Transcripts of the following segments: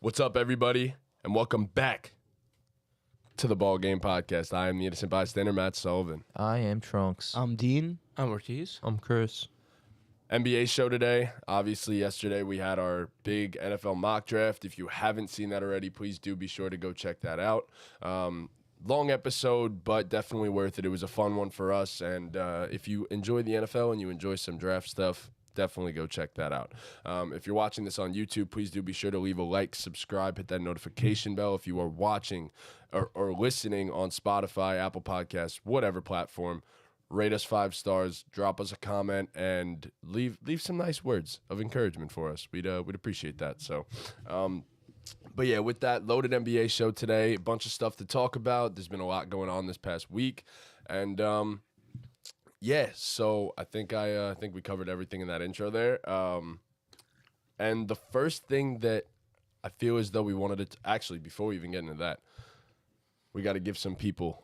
What's up, everybody, and welcome back to the BallGame podcast. I am the innocent bystander, Matt Sullivan. I am Trunks. I'm Dean. I'm Ortiz. I'm Chris. NBA show today. Obviously, yesterday we had our big NFL mock draft. If you haven't seen that already, please do be sure to go check that out. Long episode, but definitely worth it. It was a fun one for us, and if you enjoy the NFL and you enjoy some draft stuff, definitely go check that out. If you're watching this on YouTube, please do be sure to leave a like, subscribe, hit that notification bell. If you are watching or listening on Spotify, Apple Podcasts, whatever platform, rate us 5 stars, drop us a comment, and leave some nice words of encouragement for us. We'd appreciate that. So, but yeah, with that loaded NBA show today, a bunch of stuff to talk about. There's been a lot going on this past week, and yeah, so I think we covered everything in that intro there. And the first thing that I feel as though we wanted to actually, before we even get into that, we got to give some people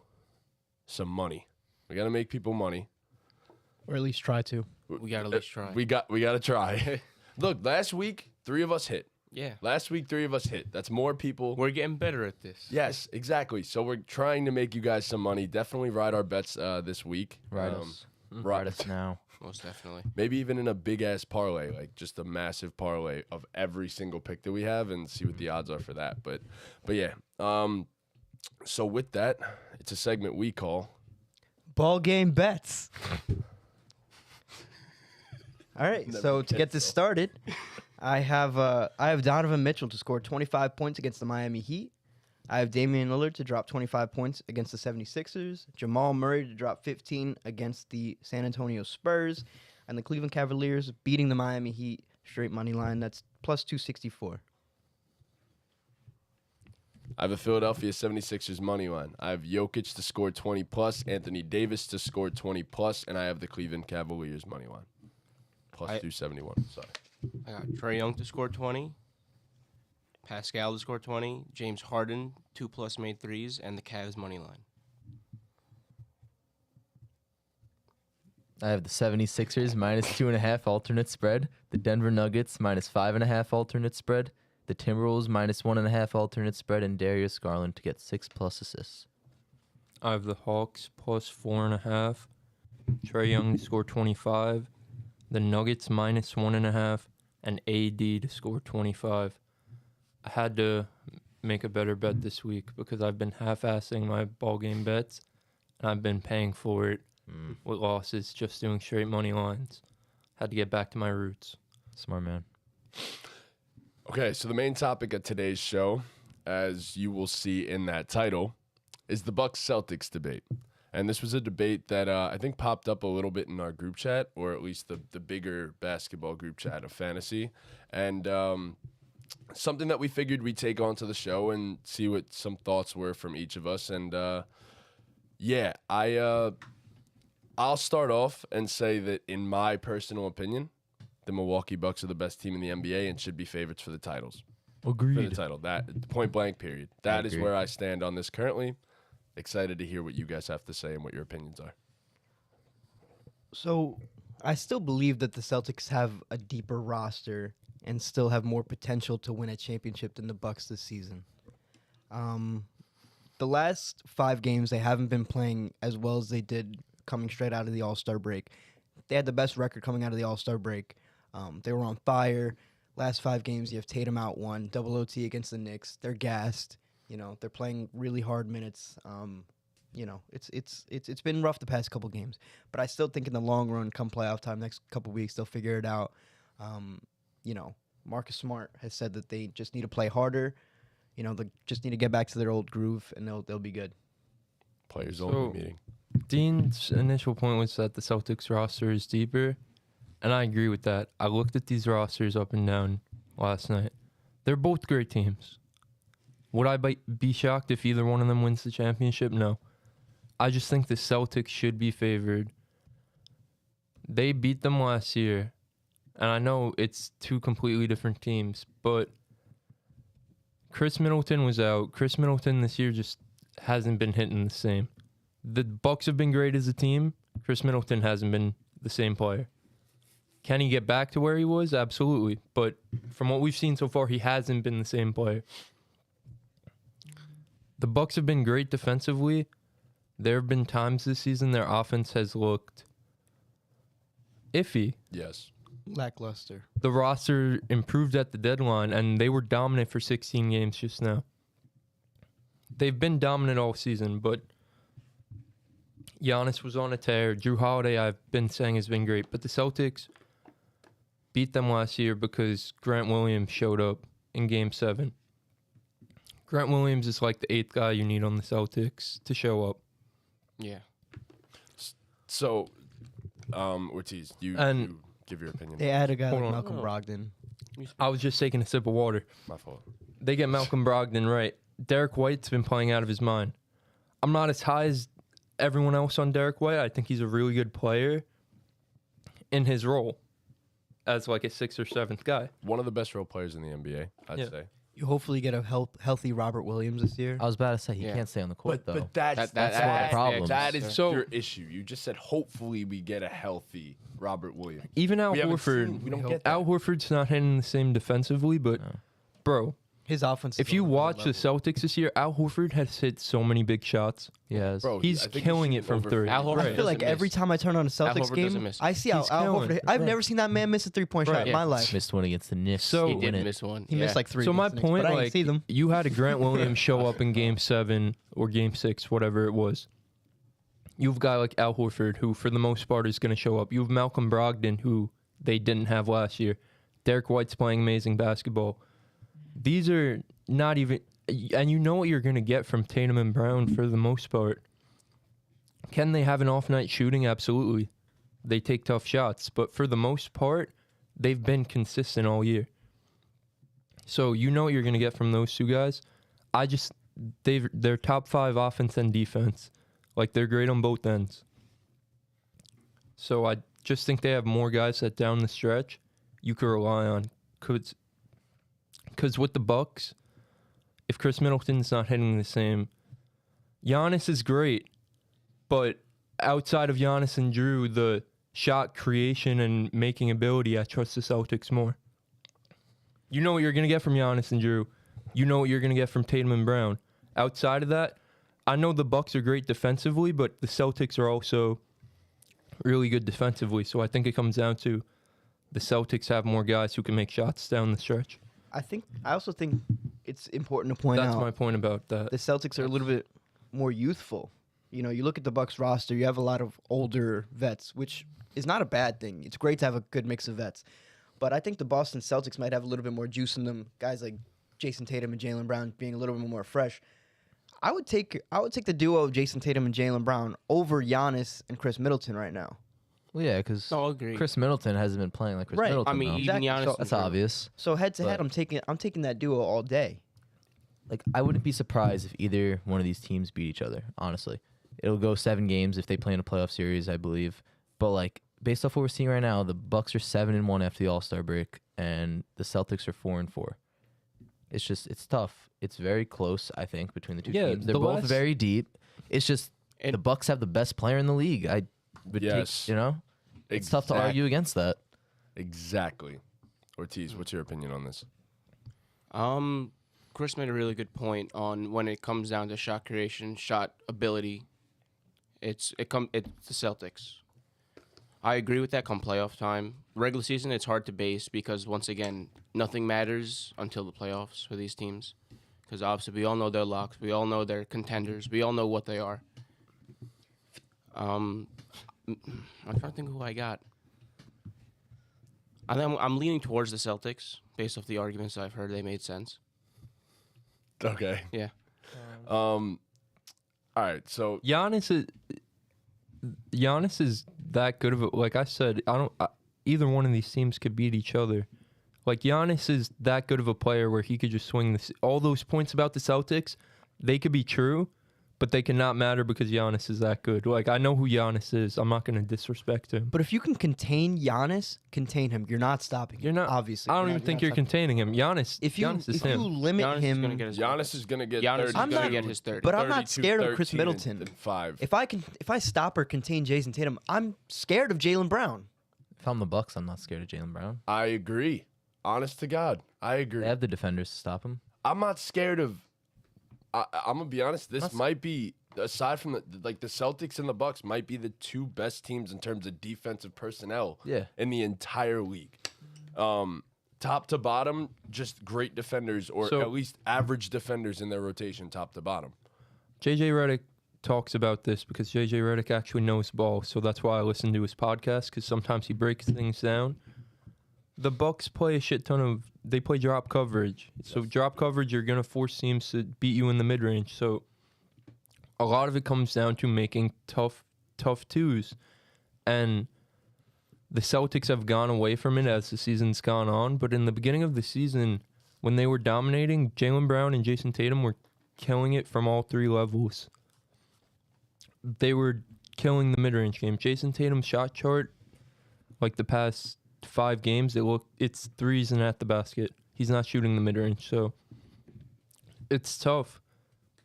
some money. We got to make people money, Or at least try to. We got to at least try. We got to try. Look, last week 3 of us hit. Yeah. Last week 3 of us hit. That's more people. We're getting better at this. Yes, exactly. So we're trying to make you guys some money. Definitely ride our bets this week. Ride us. Right. Ride us now. Most definitely. Maybe even in a big-ass parlay, like just a massive parlay of every single pick that we have and see what the odds are for that. But yeah. So with that, it's a segment we call... Ball game bets. All right, Never so to forget get this so. started, I have Donovan Mitchell to score 25 points against the Miami Heat. I have Damian Lillard to drop 25 points against the 76ers. Jamal Murray to drop 15 against the San Antonio Spurs. And the Cleveland Cavaliers beating the Miami Heat straight money line. That's plus 264. I have a Philadelphia 76ers money line. I have Jokic to score 20+, Anthony Davis to score 20+, and I have the Cleveland Cavaliers money line. Plus 271, sorry. I got Trae Young to score 20. Pascal to score 20. James Harden, 2+ made threes, and the Cavs money line. I have the 76ers minus 2.5 alternate spread. The Denver Nuggets minus 5.5 alternate spread. The Timberwolves minus 1.5 alternate spread, and Darius Garland to get 6+ assists. I have the Hawks plus 4.5. Trae Young to score 25. The Nuggets minus 1.5, and AD to score 25. I had to make a better bet this week because I've been half-assing my ball game bets, and I've been paying for it with losses, just doing straight money lines. Had to get back to my roots. Smart man. Okay, so the main topic of today's show, as you will see in that title, is the Bucks-Celtics debate. And this was a debate that I think popped up a little bit in our group chat, or at least the bigger basketball group chat of fantasy. And something that we figured we'd take onto the show and see what some thoughts were from each of us. And yeah, I'll start off and say that in my personal opinion, the Milwaukee Bucks are the best team in the NBA and should be favorites for the titles. Agreed. For the title. That point blank period. That is where I stand on this currently. Excited to hear what you guys have to say and what your opinions are. So I still believe that the Celtics have a deeper roster and still have more potential to win a championship than the Bucks this season. The last 5 games, they haven't been playing as well as they did coming straight out of the All-Star break. They had the best record coming out of the All-Star break. They were on fire. Last 5 games, you have Tatum out 1, double OT against the Knicks. They're gassed. You know, they're playing really hard minutes. You know, it's been rough the past couple games, but I still think in the long run, come playoff time, next couple weeks, they'll figure it out. You know, Marcus Smart has said that they just need to play harder. You know, they just need to get back to their old groove, and they'll be good. Players only meeting. Dean's initial point was that the Celtics roster is deeper, and I agree with that. I looked at these rosters up and down last night. They're both great teams. Would I be shocked if either one of them wins the championship? No. I just think the Celtics should be favored. They beat them last year, and I know it's 2 completely different teams, but Chris Middleton was out. Chris Middleton this year just hasn't been hitting the same. The Bucks have been great as a team. Chris Middleton hasn't been the same player. Can he get back to where he was? Absolutely. But from what we've seen so far, he hasn't been the same player. The Bucks have been great defensively. There have been times this season their offense has looked iffy. Yes. Lackluster. The roster improved at the deadline, and they were dominant for 16 games just now. They've been dominant all season, but Giannis was on a tear. Drew Holiday, I've been saying, has been great. But the Celtics beat them last year because Grant Williams showed up in Game 7. Grant Williams is like the 8th guy you need on the Celtics to show up. Yeah. So, Ortiz, you give your opinion. They add a guy Hold like on. Malcolm Brogdon. I was just taking a sip of water. My fault. They get Malcolm Brogdon right. Derek White's been playing out of his mind. I'm not as high as everyone else on Derek White. I think he's a really good player in his role as like a 6th or 7th guy. One of the best role players in the NBA, I'd say. You hopefully get a healthy Robert Williams this year. I was about to say he can't stay on the court though. But that's one of the problems. That is So- your issue. You just said hopefully we get a healthy Robert Williams. Even Al We haven't Horford, seen- we don't get Al Horford's not hitting the same defensively, but bro, His offense. if you watch the Celtics this year, Al Horford has hit so many big shots. He has. Bro, He's I think killing he's it from over 3. Al Horford I feel like doesn't every miss. time I turn on a Celtics Horford doesn't game, miss. I see Al He's killing. Horford. I've Right. never seen that man miss a 3-point shot in my life. Missed one against the Knicks. So- He to did win it. miss one. He missed like 3. So my against the Knicks, point, but I didn't like, see them. you had a Grant Williams show up in Game 7 or Game 6, whatever it was. You have a guy like Al Horford, who for the most part is going to show up. You have Malcolm Brogdon, who they didn't have last year. Derek White's playing amazing basketball. These are not even, and you know what you're going to get from Tatum and Brown for the most part. Can they have an off night shooting? Absolutely. They take tough shots, but for the most part, they've been consistent all year. So you know what you're going to get from those two guys. They're top 5 offense and defense. Like, they're great on both ends. So I just think they have more guys that down the stretch you could rely on. Because with the Bucks, if Chris Middleton's not hitting the same, Giannis is great. But outside of Giannis and Drew, the shot creation and making ability, I trust the Celtics more. You know what you're going to get from Giannis and Drew. You know what you're going to get from Tatum and Brown. Outside of that, I know the Bucks are great defensively, but the Celtics are also really good defensively. So I think it comes down to the Celtics have more guys who can make shots down the stretch. I also think it's important to point That's out my point about that. the Celtics are a little bit more youthful. You know, you look at the Bucks roster, you have a lot of older vets, which is not a bad thing. It's great to have a good mix of vets. But I think the Boston Celtics might have a little bit more juice in them. Guys like Jason Tatum and Jaylen Brown being a little bit more fresh. I would take the duo of Jason Tatum and Jaylen Brown over Giannis and Chris Middleton right now. Well, yeah, because No, I'll agree. Chris Middleton hasn't been playing like Chris Right. Middleton. I mean, though. even Exactly. Giannis. So- and That's Drew. obvious. So head to head, But- I'm taking that duo all day. Like, I wouldn't be surprised if either one of these teams beat each other, honestly. It'll go 7 games if they play in a playoff series, I believe. But, like, based off what we're seeing right now, the Bucks are 7-1 after the All-Star break, and the Celtics are 4-4. It's tough. It's very close, I think, between the two Yeah, teams. They're the both last- very deep. It's just And- the Bucks have the best player in the league. I would Yes. take, you know? It's tough to argue against that. Exactly. Ortiz, what's your opinion on this? Chris made a really good point on when it comes down to shot creation, shot ability. It's the Celtics. I agree with that come playoff time. Regular season, it's hard to base because, once again, nothing matters until the playoffs for these teams. Because obviously we all know their locks. We all know they're contenders. We all know what they are. I'm trying to think who I got. I'm leaning towards the Celtics based off the arguments I've heard. They made sense. Okay. Yeah. All right. So Giannis is that good of a, like I said, either one of these teams could beat each other. Like, Giannis is that good of a player where he could just swing all those points about the Celtics, they could be true, but they cannot matter because Giannis is that good. Like, I know who Giannis is. I'm not going to disrespect him. But if you can contain Giannis, contain him. You're not stopping him. You're not. Obviously. I don't even not think you're stopping containing him. Giannis. If you Giannis is if you him. limit Giannis is him, gonna get his Giannis is gonna get Giannis 30. is I'm gonna not- get his 30. but I'm not 32, scared of Chris 13, Middleton. and 5. if I stop or contain Jason Tatum, I'm scared of Jaylen Brown. If I'm the Bucks, I'm not scared of Jaylen Brown. I agree. Honest to God, I agree. They have the defenders to stop him. I'm not scared of. I'm gonna be honest. This might be, aside from the Celtics and the Bucks, might be the two best teams in terms of defensive personnel. Yeah. In the entire league, top to bottom, just great defenders, or So- at least average defenders in their rotation, top to bottom. JJ Redick talks about this because JJ Redick actually knows ball, so that's why I listen to his podcast, because sometimes he breaks things down. The Bucks play a shit ton of. They play drop coverage, so drop coverage, you're gonna force teams to beat you in the mid range. So a lot of it comes down to making tough twos, and the Celtics have gone away from it as the season's gone on. But in the beginning of the season, when they were dominating, Jaylen Brown and Jason Tatum were killing it from all three levels. They were killing the mid-range game. Jason Tatum's shot chart, like the past 5 games, it's threes and at the basket. He's not shooting the mid-range, so it's tough.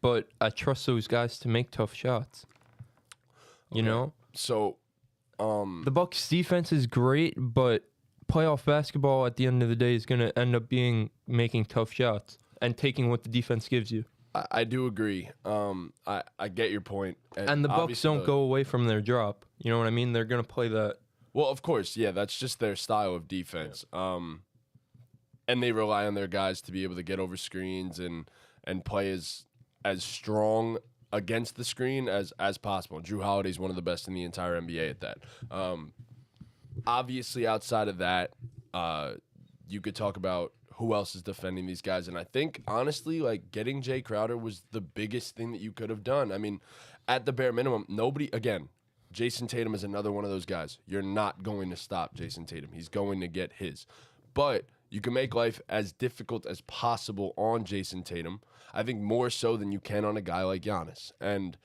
But I trust those guys to make tough shots. You know? So, The Bucks' defense is great, but playoff basketball at the end of the day is going to end up being making tough shots and taking what the defense gives you. I do agree. I get your point. And the Bucks obviously don't go away from their drop. You know what I mean? They're going to play that. Well, of course, yeah, that's just their style of defense. And they rely on their guys to be able to get over screens and play as strong against the screen as possible. Drew Holiday's one of the best in the entire NBA at that. Obviously, outside of that, you could talk about who else is defending these guys. And I think, honestly, like, getting Jay Crowder was the biggest thing that you could have done. I mean, at the bare minimum, again, Jason Tatum is another one of those guys. You're not going to stop Jason Tatum. He's going to get his. But you can make life as difficult as possible on Jason Tatum. I think more so than you can on a guy like Giannis. And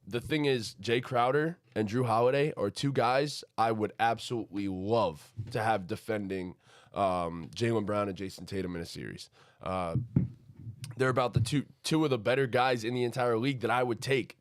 the thing is, Jay Crowder and Drew Holiday are two guys I would absolutely love to have defending Jaylen Brown and Jason Tatum in a series. They're about the two of the better guys in the entire league that I would take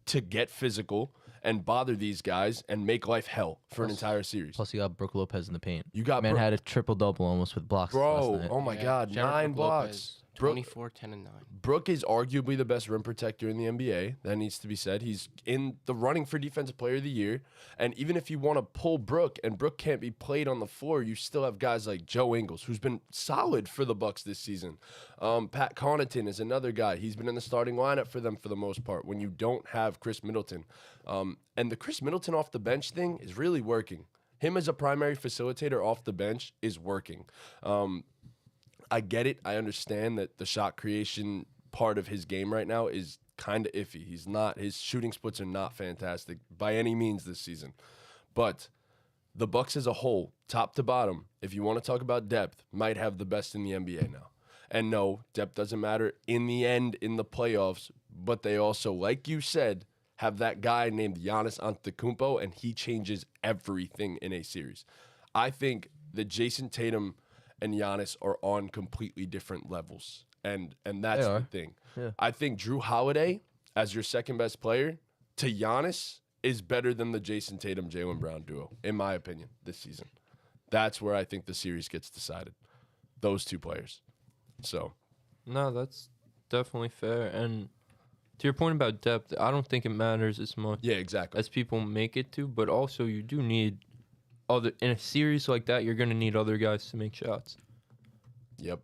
to get physical and bother these guys and make life hell for an entire series. Plus, you got Brook Lopez in the paint. You got Man had a triple-double almost with blocks Bro, last night. oh my God, Shout out 9 Brook blocks. Lopez, Brook- 24, 10, and 9. Brook is arguably the best rim protector in the NBA. That needs to be said. He's in the running for Defensive Player of the Year. And even if you want to pull Brook and Brook can't be played on the floor, you still have guys like Joe Ingles, who's been solid for the Bucks this season. Pat Connaughton is another guy. He's been in the starting lineup for them for the most part when you don't have Chris Middleton. And the Chris Middleton off the bench thing is really working. Him as a primary facilitator off the bench is working. I get it. I understand that the shot creation part of his game right now is kind of iffy. His shooting splits are not fantastic by any means this season. But the Bucks as a whole, top to bottom, if you want to talk about depth, might have the best in the NBA now. And no, depth doesn't matter in the end in the playoffs, but they also, like you said, have that guy named Giannis Antetokounmpo, and he changes everything in a series. I think that Jason Tatum and Giannis are on completely different levels. And that's the thing. Yeah. I think Drew Holiday, as your second best player, to Giannis, is better than the Jason Tatum-Jaylen Brown duo, in my opinion, this season. That's where I think the series gets decided. Those two players. So. No, that's definitely fair. And to your point about depth, I don't think it matters as much Yeah, exactly. as people make it to, but also you do need in a series like that, you're going to need other guys to make shots. Yep.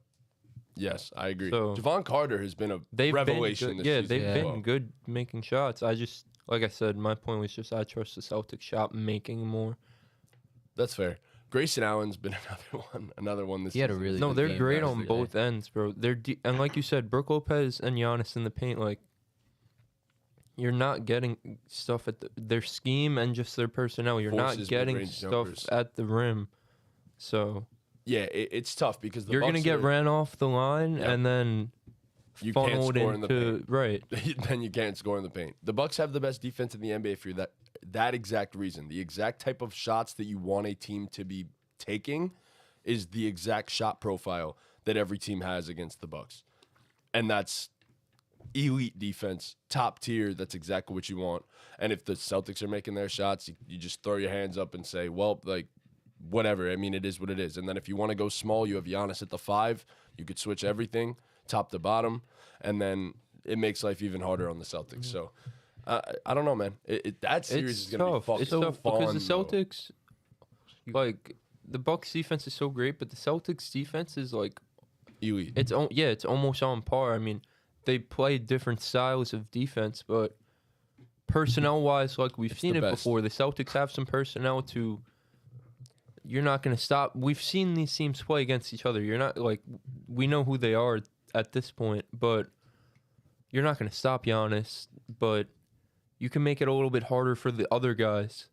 Yes, I agree. So- Javon Carter has been a revelation this season. They've as been well. good making shots. Like I said, my point was just I trust the Celtics shot making more. That's fair. Grayson Allen's been another one this He had a season. really No, good they're game great on yesterday. both ends, bro. And like you said, Brook Lopez and Giannis in the paint, like, you're not getting stuff at their scheme and just their personnel. You're Forces not getting mid-range stuff jumpers. at the rim. So Yeah, it's tough because the you're going to Bucks get are- ran off the line Yep. and then You can't funneled score in the into paint. right. Then you can't score in the paint. The Bucks have the best defense in the NBA for that exact reason. The exact type of shots that you want a team to be taking is the exact shot profile that every team has against the Bucks. And that's elite defense, top tier. That's exactly what you want. And if the Celtics are making their shots, you just throw your hands up and say, well, like, whatever. I mean, it is what it is. And then if you want to go small, you have Giannis at the 5. You could switch everything, top to bottom, and then it makes life even harder on the Celtics. So I don't know, man. That series is going to be fucking It's tough because the though. Celtics, like the Bucks defense is so great, but the Celtics defense is like elite. it's almost on par. I mean, they play different styles of defense, but personnel wise, like we've seen the it best. before, the Celtics have some personnel to. You're not going to stop. We've seen these teams play against each other. You're not like we know who they are at this point, but you're not going to stop Giannis. But you can make it a little bit harder for the other guys.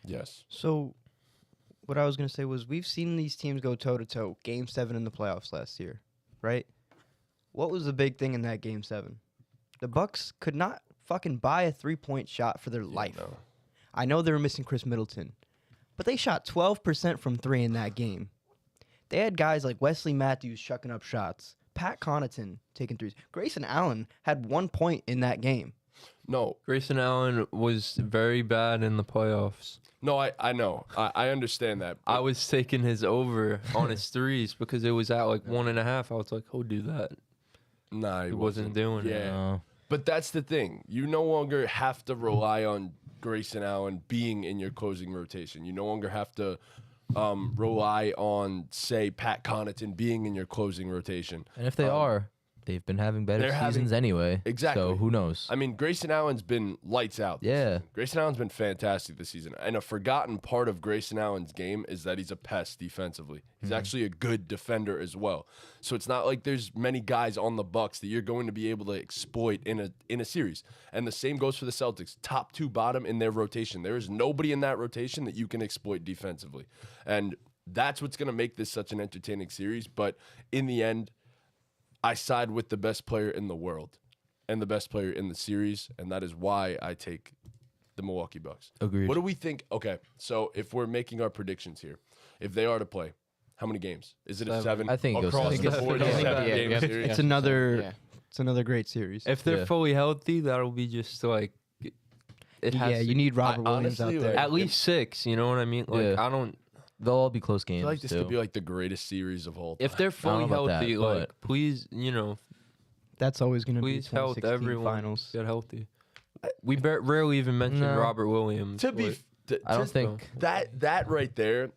Yes. So, what I was going to say was we've seen these teams go toe-to-toe. Game 7 in the playoffs last year, right? What was the big thing in that Game 7? The Bucks could not fucking buy a three-point shot for their life. No. I know they were missing Chris Middleton, but they shot 12% from 3 in that game. They had guys like Wesley Matthews chucking up shots, Pat Connaughton taking threes. Grayson Allen had 1 point in that game. No, Grayson Allen was very bad in the playoffs. no, I know. I understand that. I was taking his over on his threes because it was at like 1.5. I was like, he'll do that. Nah, He wasn't doing it. Yeah. But that's the thing. You no longer have to rely on Grayson Allen being in your closing rotation. You no longer have to rely on, say, Pat Connaughton being in your closing rotation. And if they are, they've been having better they're having- seasons anyway. Exactly. So who knows? I mean, Grayson Allen's been lights out. this Yeah. season. Grayson Allen's been fantastic this season. And a forgotten part of Grayson Allen's game is that he's a pest defensively. He's actually a good defender as well. So it's not like there's many guys on the Bucks that you're going to be able to exploit in a series. And the same goes for the Celtics. Top 2 bottom in their rotation. There is nobody in that rotation that you can exploit defensively. And that's what's going to make this such an entertaining series. But in the end, I side with the best player in the world and the best player in the series, and that is why I take the Milwaukee Bucks. Agreed. What do we think? Okay, so if we're making our predictions here, if they are to play, how many games? Is it a 7? I think it goes across seven. the board? I think Seven yeah, game yeah. series? It's Yeah. another Yeah. it's another great series. If they're Yeah. fully healthy, that'll be just like it has Yeah, to- you need Robert I- Williams honestly, out there. like- at least 6. You know what I mean? Like Yeah. I don't. They'll all be close I games. feel like this too. could be like the greatest series of all time. If they're fully about that, healthy, but- like please, That's always going to be please help 2016 everyone finals. get healthy. We rarely even mention No. Robert Williams. to be, like, I don't just think that right there,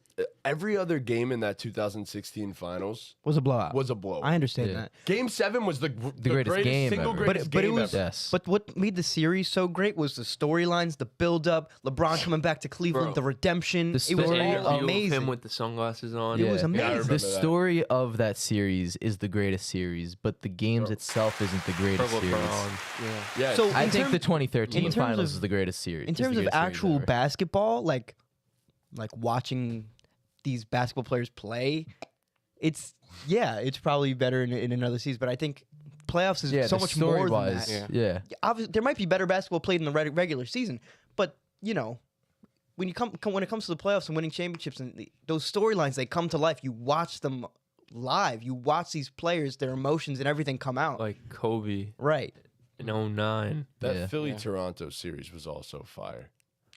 every other game in that 2016 finals Was a blowout. was a blow. I understand Yeah. that. Game 7 was the greatest game single ever. greatest But it game was- ever. Yes. But what made the series so great was the storylines, the build-up, LeBron coming back to Cleveland, Bro. the redemption. The It was story all of Him amazing. with the sunglasses on. It was amazing. I remember the that. story of that series is the greatest series, but the games itself isn't the greatest For series. LeBron. Yeah. Yeah, So I in think term- the 2013 in terms finals of- is the greatest series. In is the terms of greatest series actual ever. basketball, like watching these basketball players play, it's probably better in another season. But I think playoffs is yeah, so the much more than story-wise, that. yeah. Obviously, there might be better basketball played in the regular season, but you know, when it comes to the playoffs and winning championships and those storylines, they come to life. You watch them live. You watch these players, their emotions and everything come out. Like Kobe Right. in 09. that Yeah. Philly-Toronto series was also fire.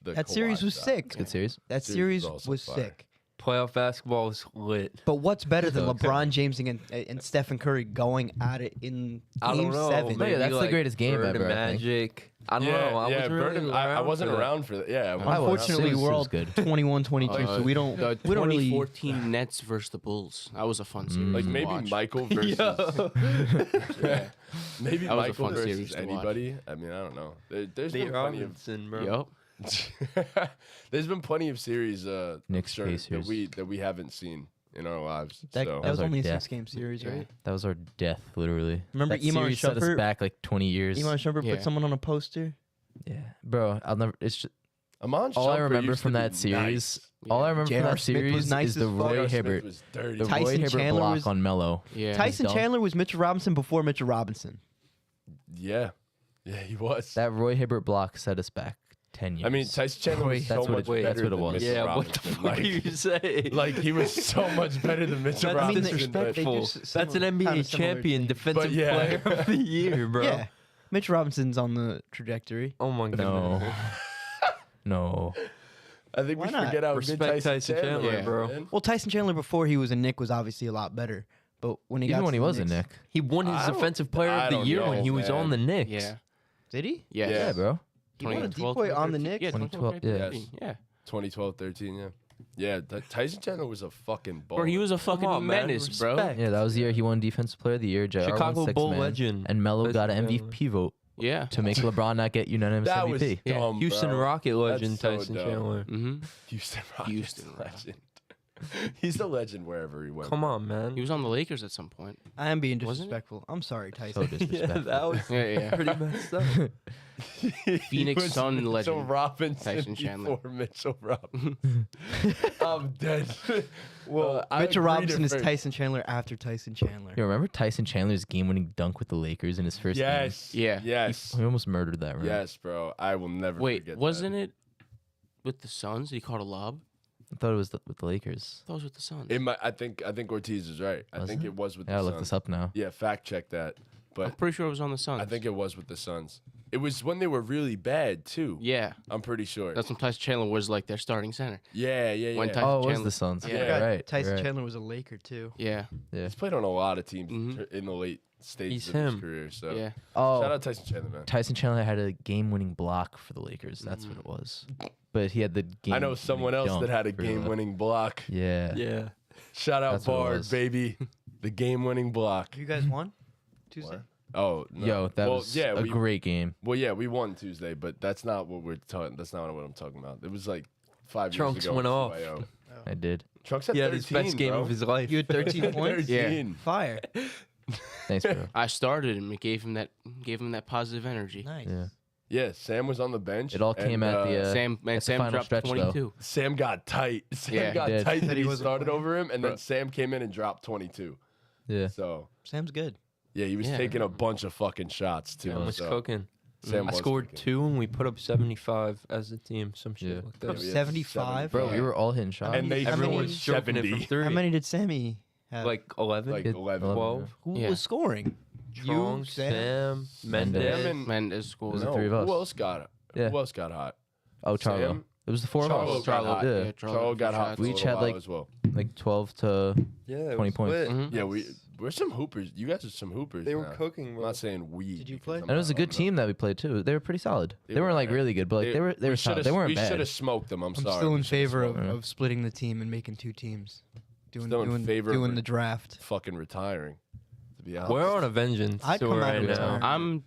The That series Kawhi was shot. sick. Good series. That Series series was also was fire. sick. Playoff basketball is lit. But what's better than Okay. LeBron James and Stephen Curry going at it in I Game don't know. 7? No, yeah, that's the like greatest game Bird ever, and I think. Magic. I don't know. I wasn't Bird really and- I around wasn't for that. around for that. Yeah, I was. Unfortunately, It was we're all good. 21-22, so we don't. The we don't really. 2014 Nets versus the Bulls. That was a fun series. like to maybe watch. Michael versus Yeah. maybe That was a Michael fun series versus to watch. anybody. I mean, I don't know. There's Nate been plenty of Robinson, bro. Yup. there's been plenty of series Knicks sure, Pacers. that we haven't seen in our lives. That, so that was our only a death. 6-game series, Yeah. right? That was our death, literally. Remember that Iman series set us Shumpert? back like 20 years. Iman Shumpert Yeah. put someone on a poster. Yeah, bro. I'll never. It's just, Amon all I Shumpert remember used from to be that series. nice. All I remember from J.R. that Smith was series nice is the as fuck. Roy J.R. Smith Hibbert, was dirty. the Tyson Roy Hibbert Chandler block was- on Melo. Yeah. Tyson dunk. Chandler was Mitchell Robinson before Mitchell Robinson. Yeah, he was. That Roy Hibbert block set us back 10 years. I mean, Tyson Chandler was That's so what much it- that's better what it than was. Mitchell Yeah, what the Robinson. fuck do you say? Like he was so much better than Mitchell That's Robinson. disrespect- they but- do disrespectful. s- That's an similar- NBA kind of similar champion, thing. defensive But yeah. player of the year, bro. Yeah, Mitch Robinson's on the trajectory. Oh my god. no, no. I think Why we not? forget how Respect good Tyson Chandler, Yeah. bro. man. Well, Tyson Chandler before he was a Nick was obviously a lot better. But when he Even got when to he the was a Knicks- Nick. He won his I don't- Defensive Player I of the don't Year when know, he was on the man. Knicks. Yeah. Did he? Yes. Yeah. Yeah, bro. He won a 2012, decoy on the 2013. Knicks. Yeah, 2012, 2012, yeah. 2013, yeah. 2012, 13, yeah. Yeah, Tyson Chandler was a fucking baller. Bro, he was a fucking on, man. menace, bro. Respect. Yeah, that was the year he won Defensive Player of the Year. JR Chicago won Sixth Bull Man, legend. and Melo got an Tyson MVP vote Yeah. to make LeBron not get unanimous That was MVP. Yeah. dumb, Houston bro. Rocket legend so Tyson dumb. Chandler. Mm-hmm. Houston Rockets Houston legend. He's a legend wherever he went. Come on, man. He was on the Lakers at some point. I am being Wasn't it? disrespectful. I'm sorry, So Tyson. yeah, disrespectful. that was Yeah, yeah. pretty messed up. Phoenix Sun Mitchell legend, Robinson Tyson Chandler. before Mitchell Robinson. I'm dead. Well, I Mitchell agree to Robinson is first. Tyson Chandler after Tyson Chandler. You remember Tyson Chandler's game-winning dunk with the Lakers in his first game? Yes. Yeah. Yes. He almost murdered that, right? Yes, bro. I will never Wait, forget wasn't it with the Suns? He caught a lob. I thought it was with the Lakers. I thought it was with the Suns. I think Ortiz is right. I Was think it? it was with Yeah, I the looked Suns. this up now. Yeah, fact check that. I'm But pretty sure it was on the Suns. I think it was with the Suns. It was when they were really bad too. Yeah, I'm pretty sure. that's when Tyson Chandler was like their starting center. Yeah. When Yeah. Tyson Oh, it was Chandler- the Suns. Yeah. Yeah, right. Tyson right. Chandler was a Laker too. Yeah, Yeah. He's played on a lot of teams Mhm. in the late stages He's of his him. career. So yeah. Oh, shout out Tyson Chandler, man. Tyson Chandler had a game-winning block for the Lakers. That's what it was. But he had the game. I know someone else that had a game-winning block. Yeah. Yeah. Shout out That's what it Bard, was. baby. The game-winning block. You guys won Tuesday. Oh, no. Yo, that well, was yeah, a we, great game. Well, yeah, we won Tuesday, but that's not what we're talking. That's not what I'm talking about. It was like 5 Trunks years ago. went off. CYO. I did. Trunks had He had 13, his best game bro. of his life. You had 13 points. 13. Fire. Thanks, bro. I started him. It gave him that positive energy. Nice. Yeah. Yeah, Sam was on the bench. It all came and, at the, Sam at the Sam final dropped stretch, though. 22. Sam got tight. Sam Yeah, he got did. tight Said that he he wasn't started playing. over him, and then Bro. Sam came in and dropped 22. Yeah. So Sam's good. yeah, he was Yeah. taking a bunch of fucking shots too. Sam was so cooking. Sam I was scored cooking. 2 and we put up 75 as a team. Some shit Yeah. like Put up that. Yeah, we had 75? Bro, Yeah. we were all hitting shots. And they Everyone threw was stroking it from 70. 3. How many did Sammy have? Like 11? Like Hit 11. 12? Who Yeah. was scoring? Strong, Sam, Mendez. Sam and- Mendes scored. Was it No, three of us? who else got it? Yeah. Who else got hot? Oh, Charlo. Sam? It was the four of Charlo us. got hot. Yeah. Charlo got hot. We for a each little had, while like, as well. Like 12 to Yeah, 20 points. Mhm. Yeah, we're some hoopers. You guys are some hoopers. They were now. cooking. I'm bro. not saying we. Did you because play? I'm And it was a not good old enough. team that we played too. They were pretty solid. They They weren't were like bad. really good, but like they were we solid. should've- They weren't We bad. should have smoked them. I'm I'm sorry. still We in should've favor smoked them. of splitting the team and making 2 teams. Doing Still in favor of doing it. the draft. fucking retiring. To be honest. We're on a vengeance I'd tour come out right of now. retirement.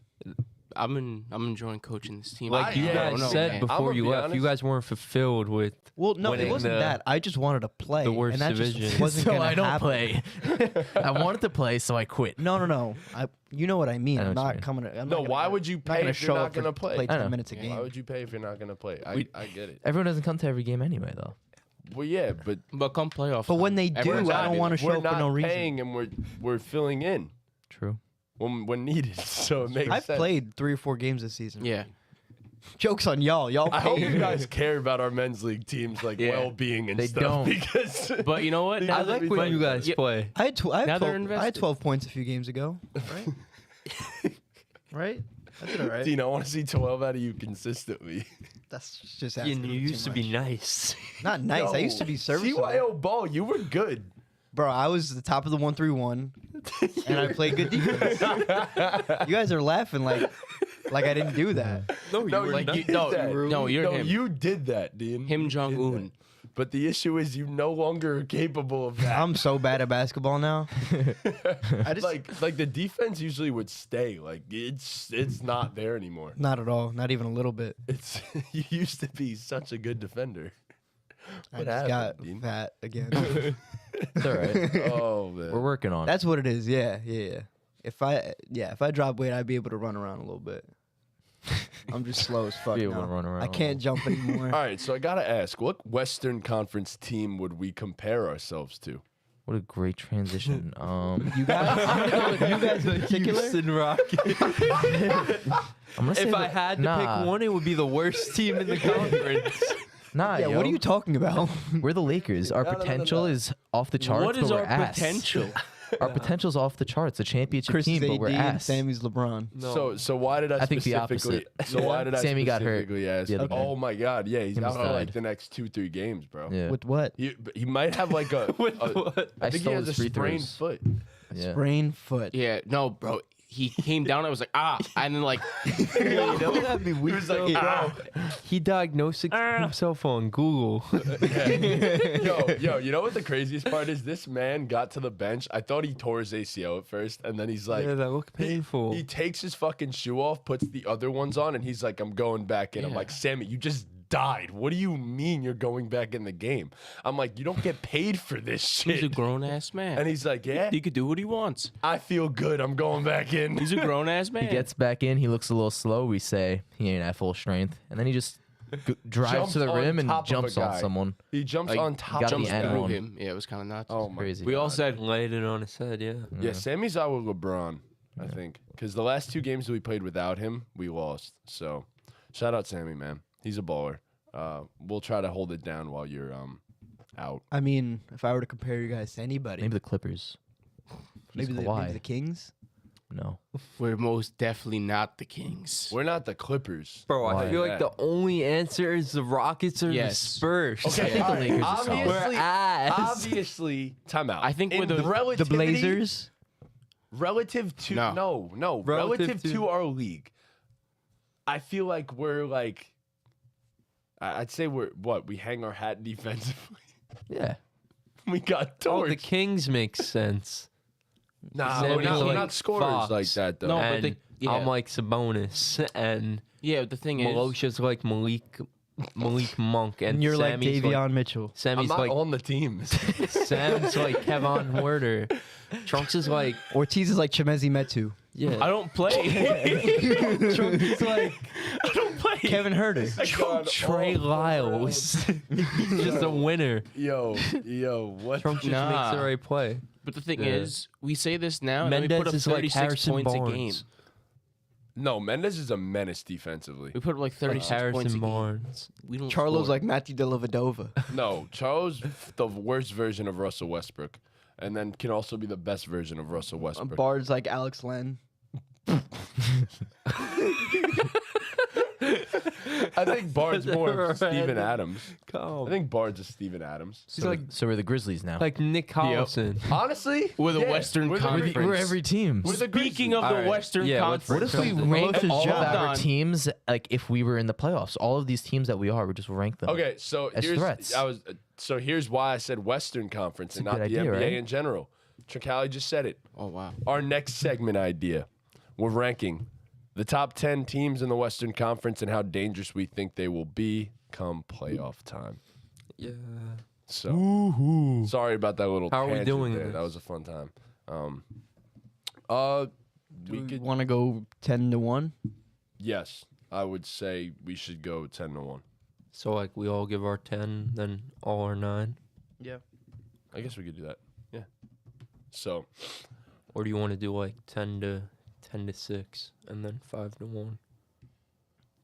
I'm enjoying coaching this team. Like you Yeah, guys no, said man. before I'ma you be left, you honest. guys weren't fulfilled with. Well, no, it winning wasn't the- that. I just wanted to play. the worst and that division. just wasn't so gonna I don't happen. play. I wanted to play, so I quit. No. You know what I mean. I know I'm what you not mean. coming to. I'm No, not why gonna, would you not pay gonna if you're show not up for gonna play? play I 10 know. minutes a Why game? would you pay if you're not gonna play? I get it. Everyone doesn't come to every game anyway, though. Well, yeah, but But come playoff. But when time, they do, everyone's I don't happy. wanna show we're up for not no reason. paying and we're filling in True. when needed. So it makes I've sense. played 3 or 4 games this season. Yeah. Jokes on y'all. Y'all I hope paid. you guys care about our men's league teams like Yeah. well-being and They stuff don't. because But you know what? I Now I that like we when play- you guys Yeah. play. I had, I, had Now 12, they're I had invested. 12 points a few games ago. Right? Right? I did all right. Dino, I want to see 12 out of you consistently. That's just You asking you too used to be much. nice. Not nice. I used to be serviceable. CYO ball, you were good. Bro, I was the top of the 1-3-1, and I played good defense. You guys are laughing like I didn't do that. No, you No, were like not. you did no, that. no, you're no, him. you did that, Dean. Him You Jong did Un. that. But the issue is you no longer are capable of that. I'm so bad at basketball now. I just like the defense usually would stay. Like it's not there anymore. not at all. Not even a little bit. It's you used to be such a good defender. I What just got happened, Dean? fat again. It's all right. Oh man. We're working on it. That's what it is. Yeah. If I drop weight, I'd be able to run around a little bit. I'm just slow as fuck Be able now. to run around I a can't jump anymore. All right, so I gotta ask, what Western Conference team would we compare ourselves to? What a great transition. You guys, I'm gonna go with you guys in particular. Houston Rockets. I'm gonna say If I the- had to nah, pick one, it would be the worst team in the conference. Nah, Yeah, yo. what are you talking about? We're the Lakers. Our No, no, no, potential no. is off the charts. What is but our we're ass. potential? Our potential's off the charts. A championship Chris team, is but we're AD and ass. Sammy's LeBron. No. So why did I think the specifically? opposite. So why did I Sammy got hurt specifically ask? the other game. Oh my God, yeah, he's He out almost for like died. the next 2-3 games, bro. Yeah. With what? He might have like a. What? I think he stole has a his free sprained throws. foot. Yeah. Brain foot. Yeah, no, bro. He came down. I was like, and then like, You know that'd be weird. was like, bro. He diagnosed himself on Google. Yo, you know what the craziest part is? This man got to the bench. I thought he tore his ACL at first, and then he's like, Yeah, that looked painful. He takes his fucking shoe off, puts the other ones on, and he's like, I'm going back in. I'm Yeah. like, Sammy, you just died. What do you mean you're going back in the game? I'm like, you don't get paid for this he's a shit. grown ass man. And he's like, yeah, he could do what he wants. I feel good. I'm going back in. He's a grown ass man. He gets back in. He looks a little slow. We say he ain't at full strength, and then he just drives Jumps to the on rim and top of a jumps on guy. someone. He jumps Like, on top got of the the end guy. through one. him. Yeah, it was kind of nuts. Oh my Crazy. we all God. said Laid it on his head, yeah. Yeah, Sammy's out with LeBron, I think. Because the last 2 games that we played without him, we lost. So shout out Sammy, man. He's a baller. We'll try to hold it down while you're out. I mean, if I were to compare you guys to anybody, Maybe the Clippers. maybe He's the Kawhi. Kings. No. we're most definitely not the Kings. We're not the Clippers. Bro, Why? I feel like the only answer is the Rockets or Yes. the Spurs. Okay, think the all right, Lakers are solid. We're ass. obviously, time out. I think In we're the The Blazers. relative to No. no, Relative relative to- to our league, I feel like we're like, I'd say we're what we hang our hat defensively. Yeah. We got Oh, torched. the Kings make sense. Nah, Sammy's we're like not scorers Fox. like that though. No, but And the- yeah. I'm like Sabonis, and Yeah, the thing is, Malosha's like Malik Monk, and And you're like Sammy's Davion Mitchell. I'm Sammy's not like on the team. Sam's like Kevon Huerter. Trunks is like Ortiz is like Chimezi Metu. yeah. I don't play. Trunks is like I don't play. Kevin Herter. Trey Lyles. He's just a winner. Yo, what? Trunks just Nah. makes the right play. But the thing Yeah. is, we say this now, and then we Mendez put up is like 36 Harrison points a game. Barnes. No, Mendes is a menace defensively. We put up like 36 points a Harrison game. Barnes. We don't Charlo's score. like Matthew Dellavedova. No, Charles, the worst version of Russell Westbrook, and then can also be the best version of Russell Westbrook. Bard's like Alex Len. I think Bard's more of Right. Steven Adams. I Come. think Bard's a Steven Adams. He's like So we're the Grizzlies now. like Nick Collison. Honestly, We're the Western we're the Conference. Grizzlies. we're every team. We're the Speaking Grizzlies. of the All right. Western Yeah, let's- Conference, What if we Something. ranked Milos's all of job. our on. teams like if we were in the playoffs? All of these teams that we are, we just rank them. Okay, so As here's threats. so here's why I said Western Conference and a not good the idea, NBA right? in general. Tricali just said it. Oh wow. Our next segment idea. We're ranking the top 10 teams in the Western Conference and how dangerous we think they will be come playoff time. Yeah. So sorry about that little How are we tangent doing there. this? That was a fun time. We We could want to go 10-1. yes, I would say we should go 10-1. So like we all give our 10, then all our 9, Yeah. I guess we could do that. Yeah. So or do you want to do like 10 to 6, and then 5 to 1?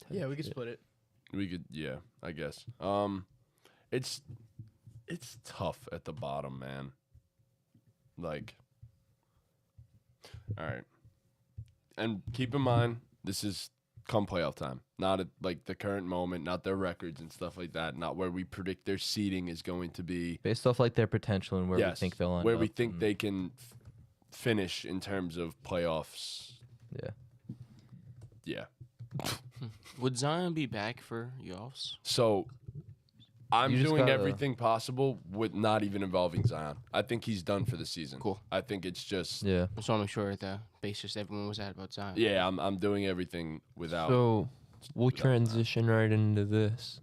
Yeah, we can split it. we could yeah, I guess. It's tough at the bottom, man. Like all right. And keep in mind, this is come playoff time. Not at like the current moment, not their records and stuff like that, not where we predict their seeding is going to be. Based off like their potential and where we Yes, think they'll end where up. we think and- they can finish in terms of playoffs. Yeah. Yeah. Would Zion be back for y'all's? So I'm You just doing gotta- everything possible with not even involving Zion. I think he's done for the season. Cool. I think it's just Yeah. I just want to make sure the basis everyone was at about Zion. yeah, I'm doing everything without So we'll without that. transition right into this.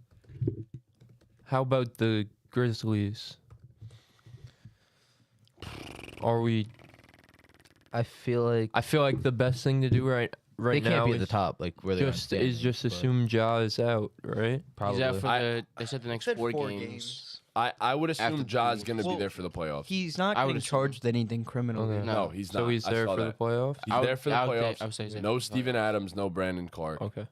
How about the Grizzlies? Are we? I feel like I feel like the best thing to do right they now can't be at the is top, like where they're just assume Ja is out, right? probably. He's out for I- they said the next Said 4 4 games. I would assume After Ja's the- going to be Well, there for the playoffs. He's not I would getting assume. charged with anything criminal. Okay. No. No, he's not. So he's I there saw for that. the playoffs. He's I would- there for the I would playoffs. say- I would say he's there no for the Steven Adams, no Brandon Clark. Okay.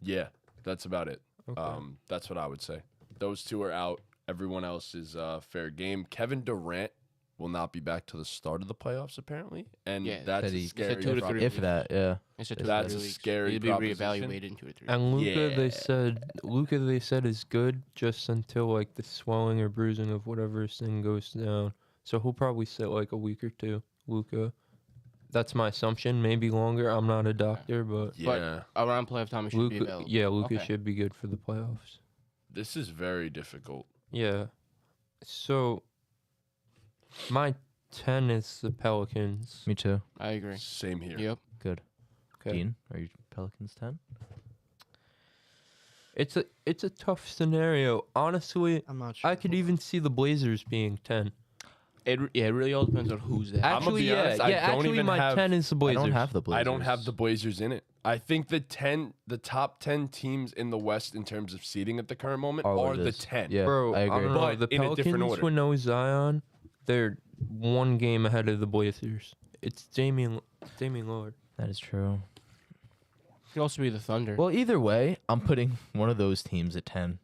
Yeah, that's about it. Okay. That's what I would say. Those two are out. Everyone else is fair game. Kevin Durant will not be back to the start of the playoffs apparently, and Yeah, that's said a he- scary. said 2 to 3 proposition. If that, yeah. It's a That's 2 to 3 a weeks. scary It'll be proposition. reevaluated in 2 to 3 weeks. And Luca, Yeah. they said is good just until like the swelling or bruising of whatever thing goes down. So he'll probably sit like a week or two. Luca, that's my assumption. Maybe longer. I'm not a doctor, but Yeah, Around playoff time, it should be Luca, available. yeah, Luca Okay. should be good for the playoffs. this is very difficult. Yeah. So my 10 is the Pelicans. Me too. I agree. Same here. Yep. Good. Okay. Dean, are you Pelicans 10? It's a tough scenario. Honestly, I'm not sure. I could even see the Blazers being 10. It really all depends on who's there. I'ma Actually, be yeah, honest, I yeah. don't Actually, even my have- 10 is the I Blazers. don't have the Blazers. I don't have the Blazers in it. I think the top 10 teams in the West in terms of seeding at the current moment Are are what it the is. 10. Yeah, Bro, I agree. don't know. But The in a different Pelicans order. with no Zion, they're one game ahead of the Blazers. It's Damian Lillard. That is true. It could also be the Thunder. Well, either way, I'm putting one of those teams at 10.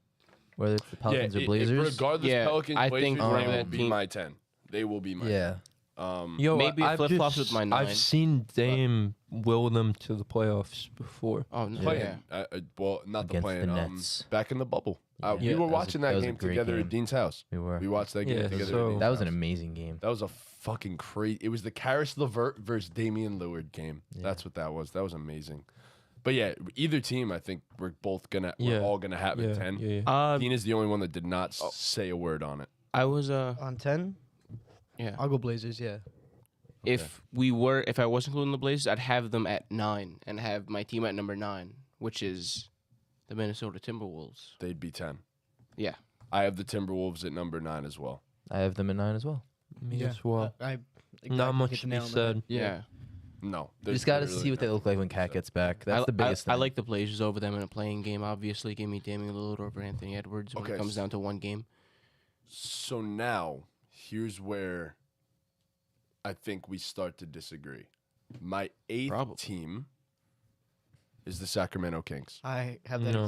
Whether it's the Pelicans or Blazers. Regardless, Yeah, Pelicans, I Blazers, think they whatever will that be team- my 10. They will be my Yeah. 10. Yo, Maybe I've flip-flops just- with my 9. I've seen Dame will them to the playoffs before. Oh, no. Playing. Yeah. Well, not the Against playing. the Nets. Back in the bubble. Yeah. We Yeah, were that was watching that that was a game great together game. at Dean's house. We were. We watched that game Yeah, together. so- at Dean's That was an house. amazing game. That was a fucking crazy. It was the Karis LeVert versus Damian Lillard game. Yeah. That's what that was. That was amazing. But yeah, either team, I think we're Yeah. all gonna have Yeah, at 10. yeah. Dean is the only one that did not say a word on it. I was On 10, yeah. I'll go Blazers. Yeah. If I was including the Blazers, I'd have them at 9 and have my team at number 9, which is the Minnesota Timberwolves. They'd be 10. Yeah. I have the Timberwolves at number 9 as well. I have them at 9 as well. Me Yeah. as well. I Not much hit the to be nail on the head. said. Yeah. No, You just got to see what they look like when Cat gets back. That's the biggest I thing. like the Blazers over them in a playing game. Obviously, give me Damian Lillard over Anthony Edwards when Okay, it comes down to one game. So now, here's where I think we start to disagree. My 8th Probably. team is the Sacramento Kings. I have that No.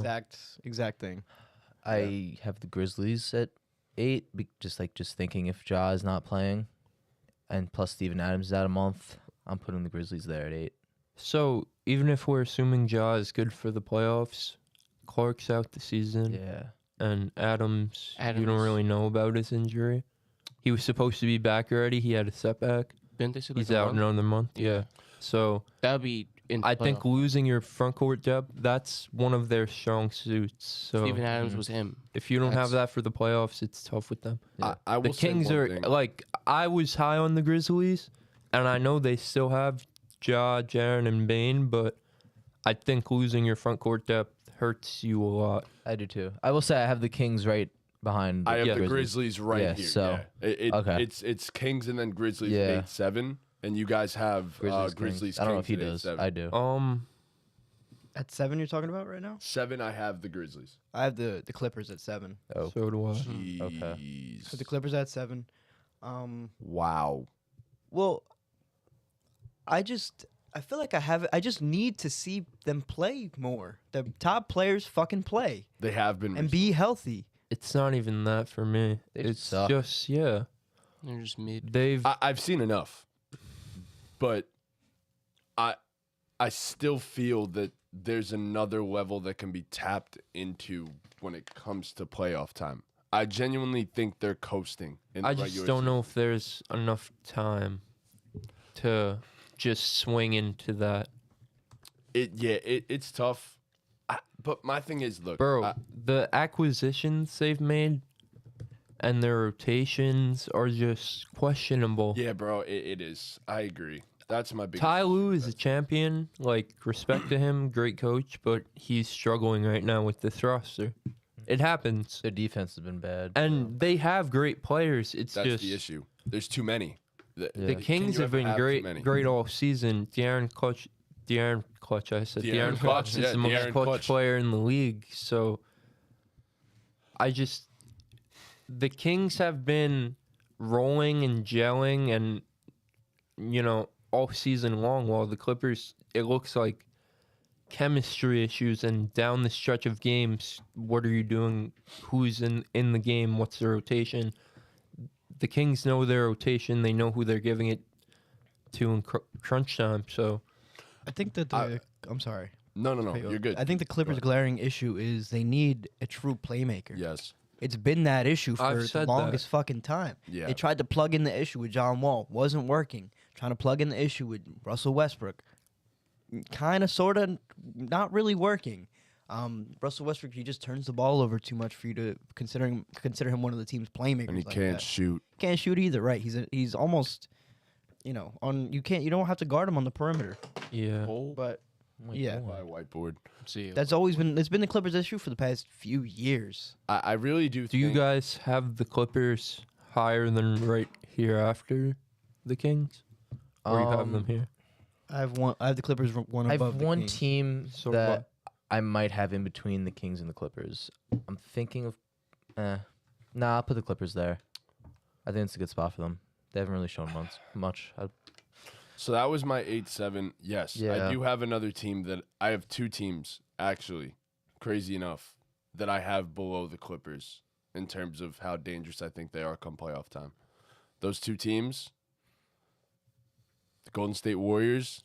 exact thing. I have the Grizzlies at 8. Just thinking if Ja is not playing, and plus Steven Adams is out a month, I'm putting the Grizzlies there at 8. So even if we're assuming Ja is good for the playoffs, Clark's out the season, Yeah. and Adams, you don't Adams. really know about his injury. He was supposed to be back already. He had a setback. Didn't they say like He's a out month? another month. Yeah. So That would be in I think playoff. losing your front court depth, that's one of their strong suits. So Steven Adams was him. if you don't have that's- that for the playoffs, it's tough with them. I will The say Kings one are thing. like, I was high on the Grizzlies, and I know they still have Ja, Jaren, and Bane, but I think losing your front court depth hurts you a lot. I do too. I will say I have the Kings right behind. I have Yeah. the Grizzlies right Yeah, here. so- okay. It's Kings and then Grizzlies Yeah. at 8-7, and you guys have Grizzlies. Grizzlies. Kings. I don't know if he Kings at does. 8-7. I do. At 7, you're talking about right now? 7, I have the Grizzlies. I have the Clippers at 7. Oh. So do I. Jeez. So the Clippers at 7. Wow. Well, I feel like I just need to see them play more. The top players fucking play They have been. and be healthy. It's not even that for me. They It's suck. just, yeah. They're just mid. They've I've seen enough, but I still feel that there's another level that can be tapped into when it comes to playoff time. I genuinely think they're coasting. In the I just regular don't know season. if there's enough time to just swing into that. It's tough. But my thing is, look, Bro, the acquisitions they've made and their rotations are just questionable. yeah, bro, it is. I agree. That's my big. Ty Lue is a champion. Like, respect to him, great coach, but he's struggling right now with this roster. It happens. Their defense has been bad. And they have great players. It's That's just the issue. There's too many. Yeah. the Kings have been too many? great all season. De'Aaron Clutch. De'Aaron De'Aaron Clutch, Clutch is yeah, the most De'Aaron clutch Clutch. player in the league. So the Kings have been rolling and gelling and, all season long, while the Clippers, it looks like chemistry issues, and down the stretch of games, what are you doing? Who's in the game? What's the rotation? the Kings know their rotation. They know who they're giving it to in crunch time. So I think that I'm sorry. No, you're good. I think the Clippers' glaring issue is they need a true playmaker. Yes. It's been that issue for I've the said longest fucking time. Yeah. They tried to plug in the issue with John Wall. Wasn't working. Trying to plug in the issue with Russell Westbrook. Kind of, sort of, not really working. Russell Westbrook, he just turns the ball over too much for you to consider him one of the team's playmakers. And he like can't that. shoot. Can't shoot either, right? He's almost, you don't have to guard him on the perimeter. yeah, But yeah, By whiteboard. See, it's been the Clippers' issue for the past few years. I really do. do you guys have the Clippers higher than right here after the Kings, or you have them here? I have the Clippers one I above have the one Kings. team So that what? I might have in between the Kings and the Clippers. I'm thinking of, I'll put the Clippers there. I think it's a good spot for them. They haven't really shown much. So that was my 8-7. Yes, Yeah. I do have another team that I have two teams actually. Crazy enough that I have below the Clippers in terms of how dangerous I think they are come playoff time. Those two teams, the Golden State Warriors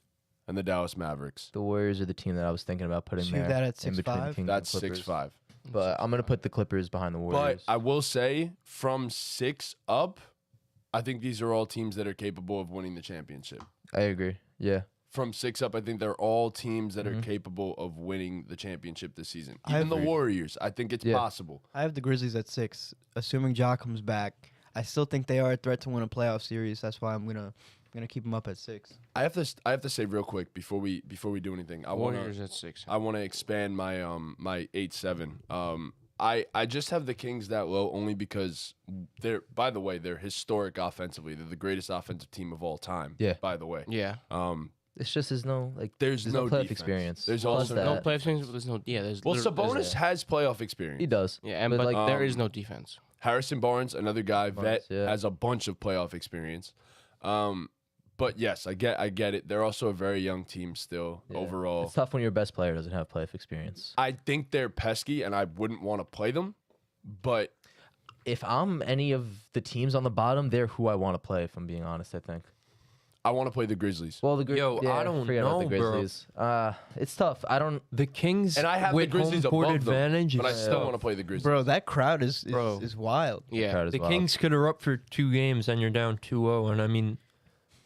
and the Dallas Mavericks. The Warriors are the team that I was thinking about putting So you there. have that at in between the 6'5"? Kings That's and Clippers. 6-5. But I'm gonna put the Clippers behind the But Warriors. I will say, from 6 up, I think these are all teams that are capable of winning the championship. I agree. Yeah. From 6 up, I think they're all teams that are capable of winning the championship this season. I Even the agree. Warriors, I think it's Yeah. possible. I have the Grizzlies at 6, assuming Ja comes back. I still think they are a threat to win a playoff series. That's why I'm gonna keep them up at 6. I have to say real quick before we do anything. I Warriors at 6. want to expand my my 8-7. I just have the Kings that low only because they're, by the way, they're historic offensively. They're the greatest offensive team of all time. Yeah. By the way. Yeah. It's just there's no There's no playoff defense. experience. There's Plus also No that. playoff teams, but there's no. Yeah, there's. Well, literally- Sabonis there's- has playoff experience. He does. Yeah, But, but like, there is no defense. Harrison Barnes, another guy, Barnes, vet, yeah. has a bunch of playoff experience. But yes, I get it. They're also a very young team still Yeah. overall. It's tough when your best player doesn't have playoff experience. I think they're pesky, and I wouldn't want to play them. But If I'm any of the teams on the bottom, they're who I want to play. If I'm being honest, I think. I want to play the Grizzlies. Well, the Yo, I don't forget about the know, bro. Grizzlies. It's tough. I don't. The Kings And I have the with Grizzlies home court above them, advantage. but I is still tough. want to play the Grizzlies. Bro, that crowd is Bro. wild. Yeah. Crowd is The wild. Kings could are up for 2 games and you're down 2-0, and I mean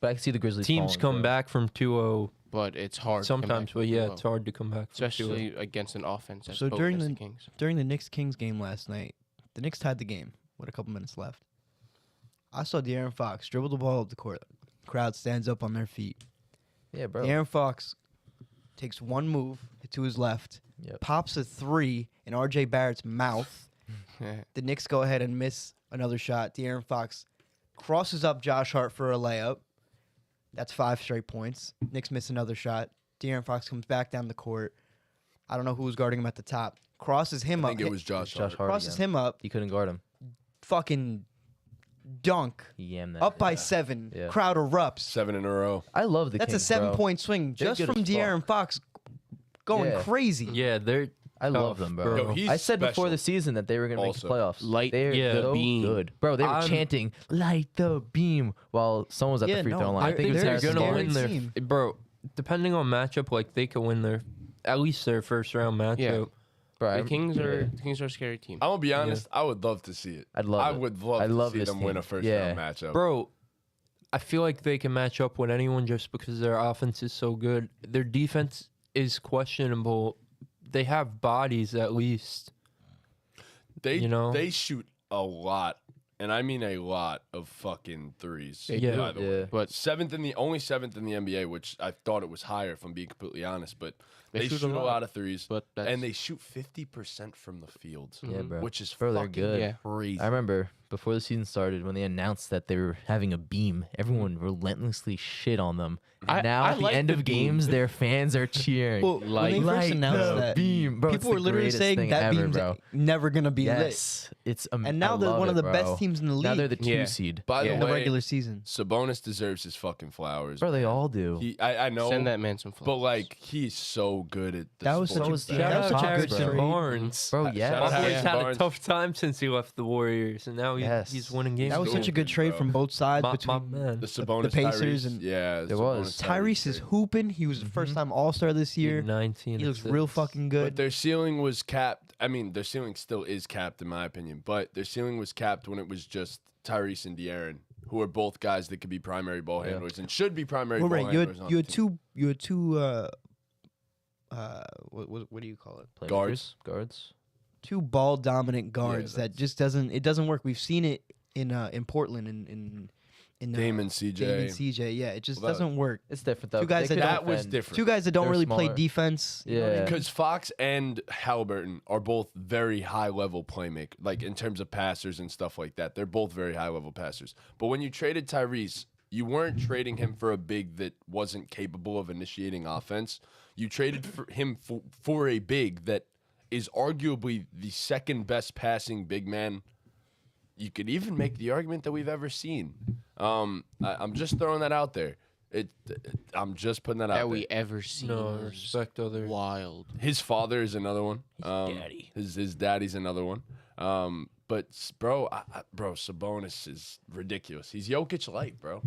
But I can see the Grizzlies. teams falling, come bro. back from 2-0 But it's hard. to come back sometimes. from But yeah, 2-0, it's hard to come back, from 2-0. especially against an offense. So during the Kings. during the Knicks-Kings game last night, the Knicks tied the game with a couple minutes left. I saw De'Aaron Fox dribble the ball up the court. Crowd stands up on their feet. Yeah, bro. De'Aaron Fox takes one move to his left, Yep. pops a 3 in R.J. Barrett's mouth. The Knicks go ahead and miss another shot. De'Aaron Fox crosses up Josh Hart for a layup. That's 5 straight points. Knicks miss another shot. De'Aaron Fox comes back down the court. I don't know who was guarding him at the top. Crosses him I up. think it was Josh Josh Hart. Hart crosses again. him up. He couldn't guard him. Fucking dunk. He yammed that. Up by 7. Yeah. Crowd erupts. 7 in a row. I love the That's Kings, a 7-point bro. swing They're just good from as De'Aaron fuck. Fox going Yeah. crazy. Yeah, they're. I love tough, them, bro. Yo, he's I said before special. the season that they were gonna Also. make the playoffs. Light They're the so beam. good, bro. They were I'm- chanting "Light the beam" while someone was at Yeah, the free no, throw line. I I think it think was they're Harrison gonna scary win Barnes. their. team. Bro, depending on matchup, like they could win their at least their first round matchup. Yeah. Bro, The Kings are a scary team. I'm gonna be honest. I would love to see it. I'd love I it. would love I to love see this them win team. a first Yeah. round matchup. Bro, I feel like they can match up with anyone just because their offense is so good. Their defense is questionable. They have bodies at least. They You know? they shoot a lot, and I mean a lot of fucking threes. They do. by the way. Yeah. But Only seventh in the NBA, which I thought it was higher if I'm being completely honest, but they shoot a lot. lot of threes, But that's, and they shoot 50% from the field, Yeah, bro. which is Bro, they're fucking good. Yeah. crazy. I remember before the season started when they announced that they were having a beam, everyone relentlessly shit on them. And now I at the like end the of beam. games, their fans are cheering. Well, when they Light first announced the that, beam, bro. people were literally saying that beam's beam's bro. never gonna be Yes, it's lit. And now they're one of the best teams in the league Now they're the 2 Yeah. seed. By Yeah. in the the way, regular season. Sabonis deserves his fucking flowers. Bro, they all do. I know, send that man some flowers. but like he's so good at the That was such sports a- that- that Shout was out such a good Harrison trade. Barnes. Bro, Shout yeah. out Always Harrison had Barnes. a tough time since he left the Warriors, and now Yes. he's winning games. That was such a good Stupid, trade bro. from both sides my between man. The Sabonis Pacers Tyrese, and- yeah, There was. Tyrese is hooping. He was the first time All-Star this year. 19. He looks real fucking But good. their ceiling was capped. I mean, their ceiling still is capped in my opinion, but their ceiling was capped when it was just Tyrese and De'Aaron, who are both guys that could be primary ball Yeah. handlers and should be primary Well, ball right, you handlers. had, you had two what do you call it? Playmakers, guards. Two ball dominant guards that that's- just doesn't work. We've seen it in Portland in Dame and CJ. Dame and CJ. Yeah, it just Well, doesn't work. It's different though. Two guys They could that was defend. different. Two guys that don't They're really play smaller. defense. you know what I Yeah. mean? Because Fox and Halliburton are both very high level playmakers, like in terms of passers and stuff like that. They're both very high level passers. But when you traded Tyrese, you weren't trading him for a big that wasn't capable of initiating offense. You traded for him for a big that is arguably the second best passing big man. You could even make the argument that we've ever seen. I'm just throwing that out there. I'm just putting that out That there. we ever seen. No, was respect other. wild. His father is another one. daddy. His daddy's another one. Bro, Sabonis is ridiculous. He's Jokic light, bro.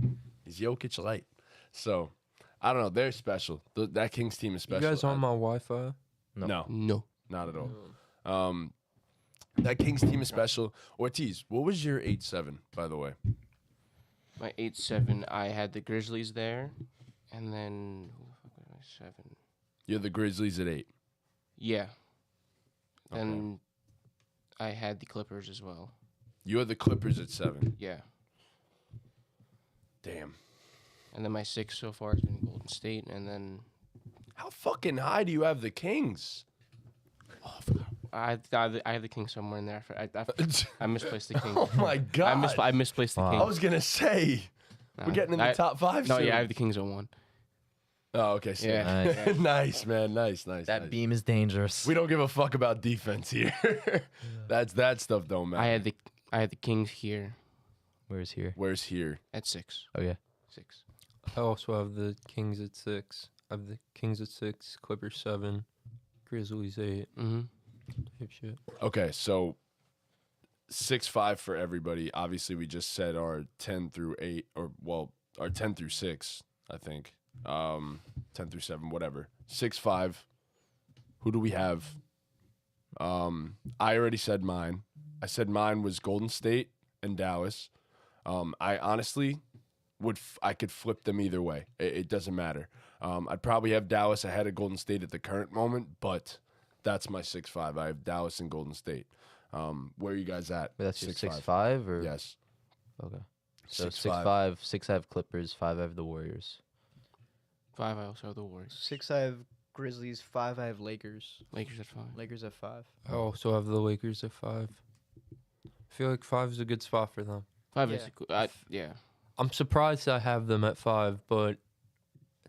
He's Jokic light. So I don't know. They're special. That Kings team is You special. guys on my Wi-Fi? No, No. not at all. That Kings team is special. Ortiz, what was your 8-7, by the way? My 8-7, I had the Grizzlies there, and then who the fuck was my 7? You're the Grizzlies at 8. Yeah. Then I had the Clippers as well. You are the Clippers at 7. Yeah. Damn. And then my 6 so far has been Golden State, and then How fucking high do you have the Kings? I have the Kings somewhere in there. I misplaced the Kings. Oh my god. I misplaced the Wow. Kings. I was gonna say we're getting in the top 5 No, soon. yeah, I have the Kings on 1. Oh, okay. So Yeah. nice, man. Nice. That nice. beam is dangerous. We don't give a fuck about defense here. That stuff don't matter. I had the Kings here Where's here? Where's here? at 6. Oh yeah. 6. I also have the Kings at 6. I have the Kings at 6, Clippers 7, Grizzlies 8. Mm-hmm. Type shit. Okay, so 6-5 for everybody. Obviously, we just said our 10 through 8, our 10 through 6, I think. 10 through 7, whatever. 6-5. Who do we have? I already said mine. I said mine was Golden State and Dallas. I honestly I could flip them either way. It doesn't matter. I'd probably have Dallas ahead of Golden State at the current moment, but that's my 6-5. I have Dallas and Golden State. Where are you guys at? Wait, that's your 6-5. 6-5 or Yes. Okay. So 6-5. 6-5, 6 I have Clippers, 5 I have the Warriors. 5, I also have the Warriors. 6 I have Grizzlies. 5 I have Lakers. Lakers at 5. Lakers at 5. I also have the Lakers at 5. I feel like 5 is a good spot for them. 5 Yeah. is good. Yeah. I'm surprised I have them at 5, but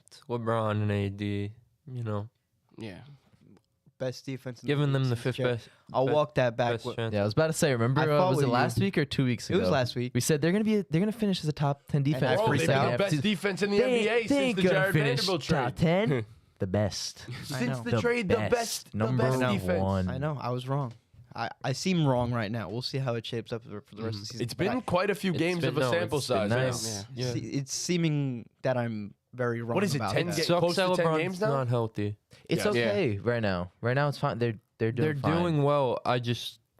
it's LeBron and AD, you know, Yeah. Best defense. In giving them the since 5th Jeff- best, I'll walk that back. best chance. Yeah, I was about to say. Remember, I fought was it with last you. week or 2 weeks It ago? was last week. We said they're gonna finish as a top 10 defense. I Bro, freaked they've out. been the best defense in the They NBA ain't since the gonna Jared finish Vanderbilt top trade. 10. The best. Since know. the trade, the best Number defense. one. I know. I was wrong. I seem wrong right now. We'll see how it shapes up for the rest of the season. It's But been quite a few It's games been- of a no, sample it's been size. right? nice. Yeah. it's seeming that I'm very wrong. What is it, about 10 that. Get Sucks close to that 10 LeBron's games now? not healthy. It's Yeah. okay right now. Right now it's fine. They're They're doing fine. doing well.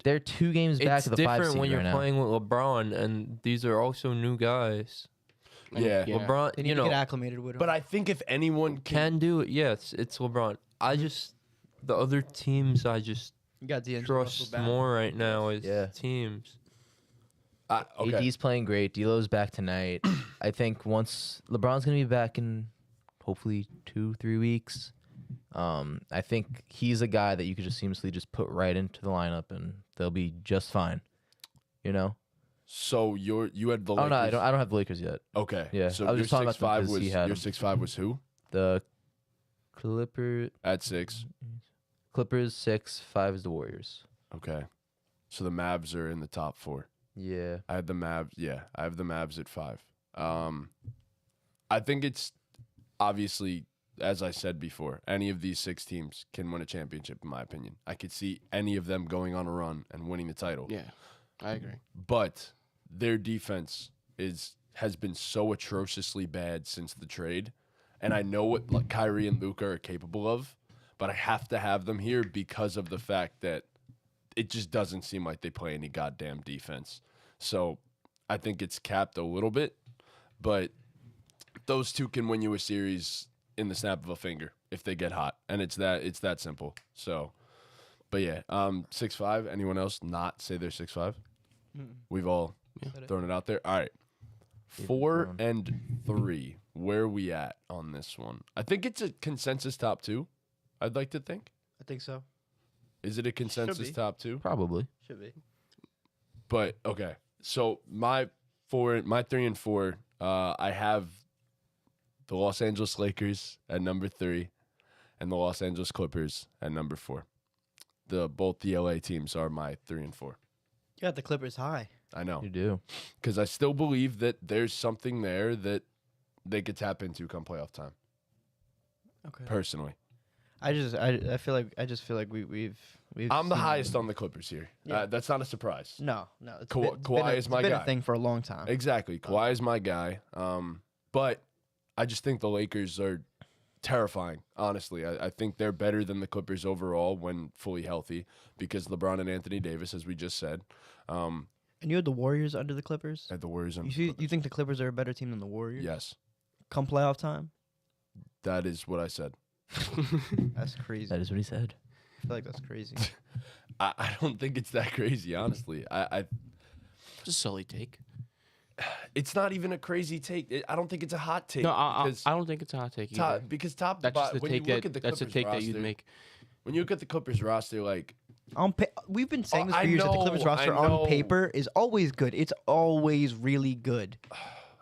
They're 2 games back It's of the 5 different seed when you're right now. playing with LeBron, and these are also new guys. And- Yeah. LeBron, They need you to know, get acclimated with him. But I think if anyone can do it. Yes, it's LeBron. The other teams I just you got D'Angelo Russell trust back. more right now as Yeah. teams. okay. AD's playing great. D'Lo's back tonight. I think once LeBron's gonna be back in hopefully 2-3 weeks. I think he's a guy that you could just seamlessly just put right into the lineup and they'll be just fine. You know? So you had the Oh Lakers. no, I don't have the Lakers yet. Okay. Yeah, So I was your just talking about them 6-5 'cause was he had your them. 6-5 was who? The Clippers At 6. 6, 5 is the Warriors. Okay. So the Mavs are in the top 4. Yeah. I had the Mavs. Yeah, I have the Mavs at 5. I think it's obviously, as I said before, any of these 6 teams can win a championship, in my opinion. I could see any of them going on a run and winning the title. Yeah. I agree. But their defense has been so atrociously bad since the trade. And I know what Kyrie and Luka are capable of, but I have to have them here because of the fact that it just doesn't seem like they play any goddamn defense. So I think it's capped a little bit, but those two can win you a series in the snap of a finger if they get hot, and it's that simple. So, but yeah, 6'5". Anyone else not say they're 6'5"? We've all thrown it out there. All right, 4 and 3. Where are we at on this one? I think it's a consensus top 2. I'd like to think. I think so. Is it a consensus be. top 2? Probably. Should be. But okay, so my 3 and 4, I have the Los Angeles Lakers at number 3, and the Los Angeles Clippers at number 4. Both the LA teams are my 3 and 4. You got the Clippers high. I know, You do. because I still believe that there's something there that they could tap into come playoff time. Okay. Personally, I feel like we've I'm the seen- highest on the Clippers here. Yeah. That's not a surprise. No. It's Kawhi is my been guy. a thing for a long time. Exactly. Kawhi is my guy. But I just think the Lakers are terrifying, honestly. I think they're better than the Clippers overall when fully healthy because LeBron and Anthony Davis, as we just said. And you had the Warriors under the Clippers. At the Warriors and You think the Clippers are a better team than the Warriors? yes, Come playoff time. that is what I said. That's crazy. That is what he said. I feel like that's crazy. I don't think it's that crazy, honestly. It's a silly take. It's not even a crazy take. I don't think it's a hot take. No, I because don't think it's a hot take either. because top to That's just bottom, the when you take look at the that's the Clippers take that roster, you'd make. when you look at the Clippers roster, like We've been saying this I for years that the know, Clippers roster I know. on paper is always good. It's always really good.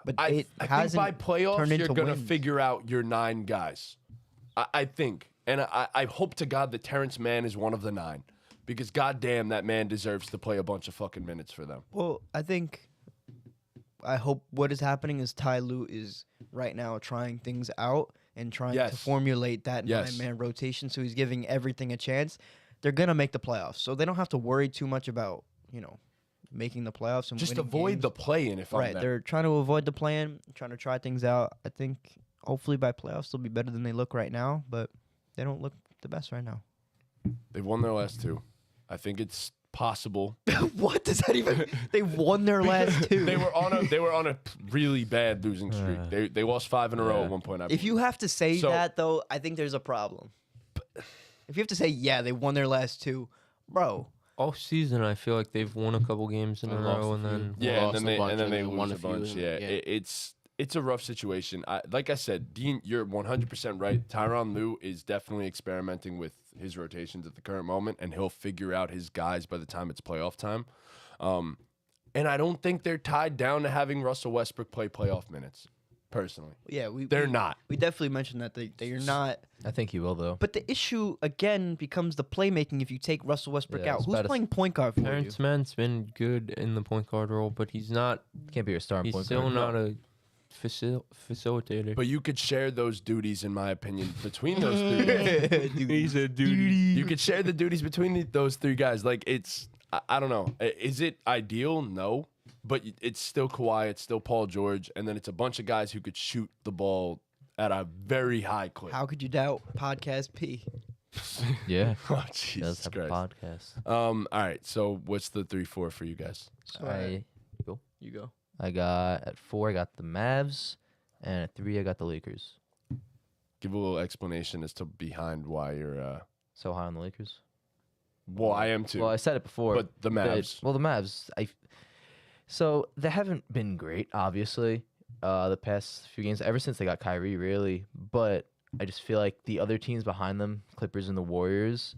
But I it think hasn't by playoffs turned you're into gonna wins. figure out your 9 guys. I think, and I hope to God that Terrence Mann is one of the 9, because goddamn that man deserves to play a bunch of fucking minutes for them. Well, I hope what is happening is Ty Lue is right now trying things out and trying to Yes. formulate that Yes. 9-man rotation. So he's giving everything a chance. They're gonna make the playoffs, so they don't have to worry too much about making the playoffs and Just winning avoid games. the play-in if I'm Right, them. they're trying to avoid the plan, trying to try things out. I think hopefully by playoffs they'll be better than they look right now, but they don't look the best right now. They've won their last 2. I think it's possible. What does that even? They won their last 2. They were on a really bad losing streak. They lost 5 in a row at one point. If you have to say So- that though, I think there's a problem. If you have to say they won their last 2, bro. All season, I feel like they've won a couple games in a And lost row, a and few. then yeah, lost and a then bunch, they and then won lose a a few, bunch. and- Yeah, yeah. it's a rough situation. Like I said, Dean, you're 100% right. Tyronn Lue is definitely experimenting with his rotations at the current moment, and he'll figure out his guys by the time it's playoff time. And I don't think they're tied down to having Russell Westbrook play playoff minutes. Personally, Yeah, they're not. We definitely mentioned that they're not. I think he will though. But the issue again becomes the playmaking. If you take Russell Westbrook Yeah, I out, was who's about to playing point guard for you? Terrence Mann's been good in the point guard role, but he's not. Can't be your star in He's point still guard. not a facilitator. But you could share those duties, in my opinion, between those 3 guys. He's a duty. You could share the duties between those 3 guys. Like, it's, I don't know. Is it ideal? No. But it's still Kawhi, it's still Paul George, and then it's a bunch of guys who could shoot the ball at a very high clip. How could you doubt Podcast P? Yeah. Oh, He does Jesus have a Christ. podcast. All right, so what's the 3-4 for you guys? You go. I got at 4. I got the Mavs, and at 3 I got the Lakers. Give a little explanation as to behind why you're, So high on the Lakers. well, I am too. Well, I said it before. But the Mavs. The Mavs. So they haven't been great, obviously, the past few games, ever since they got Kyrie, really. But I just feel like the other teams behind them, Clippers and the Warriors,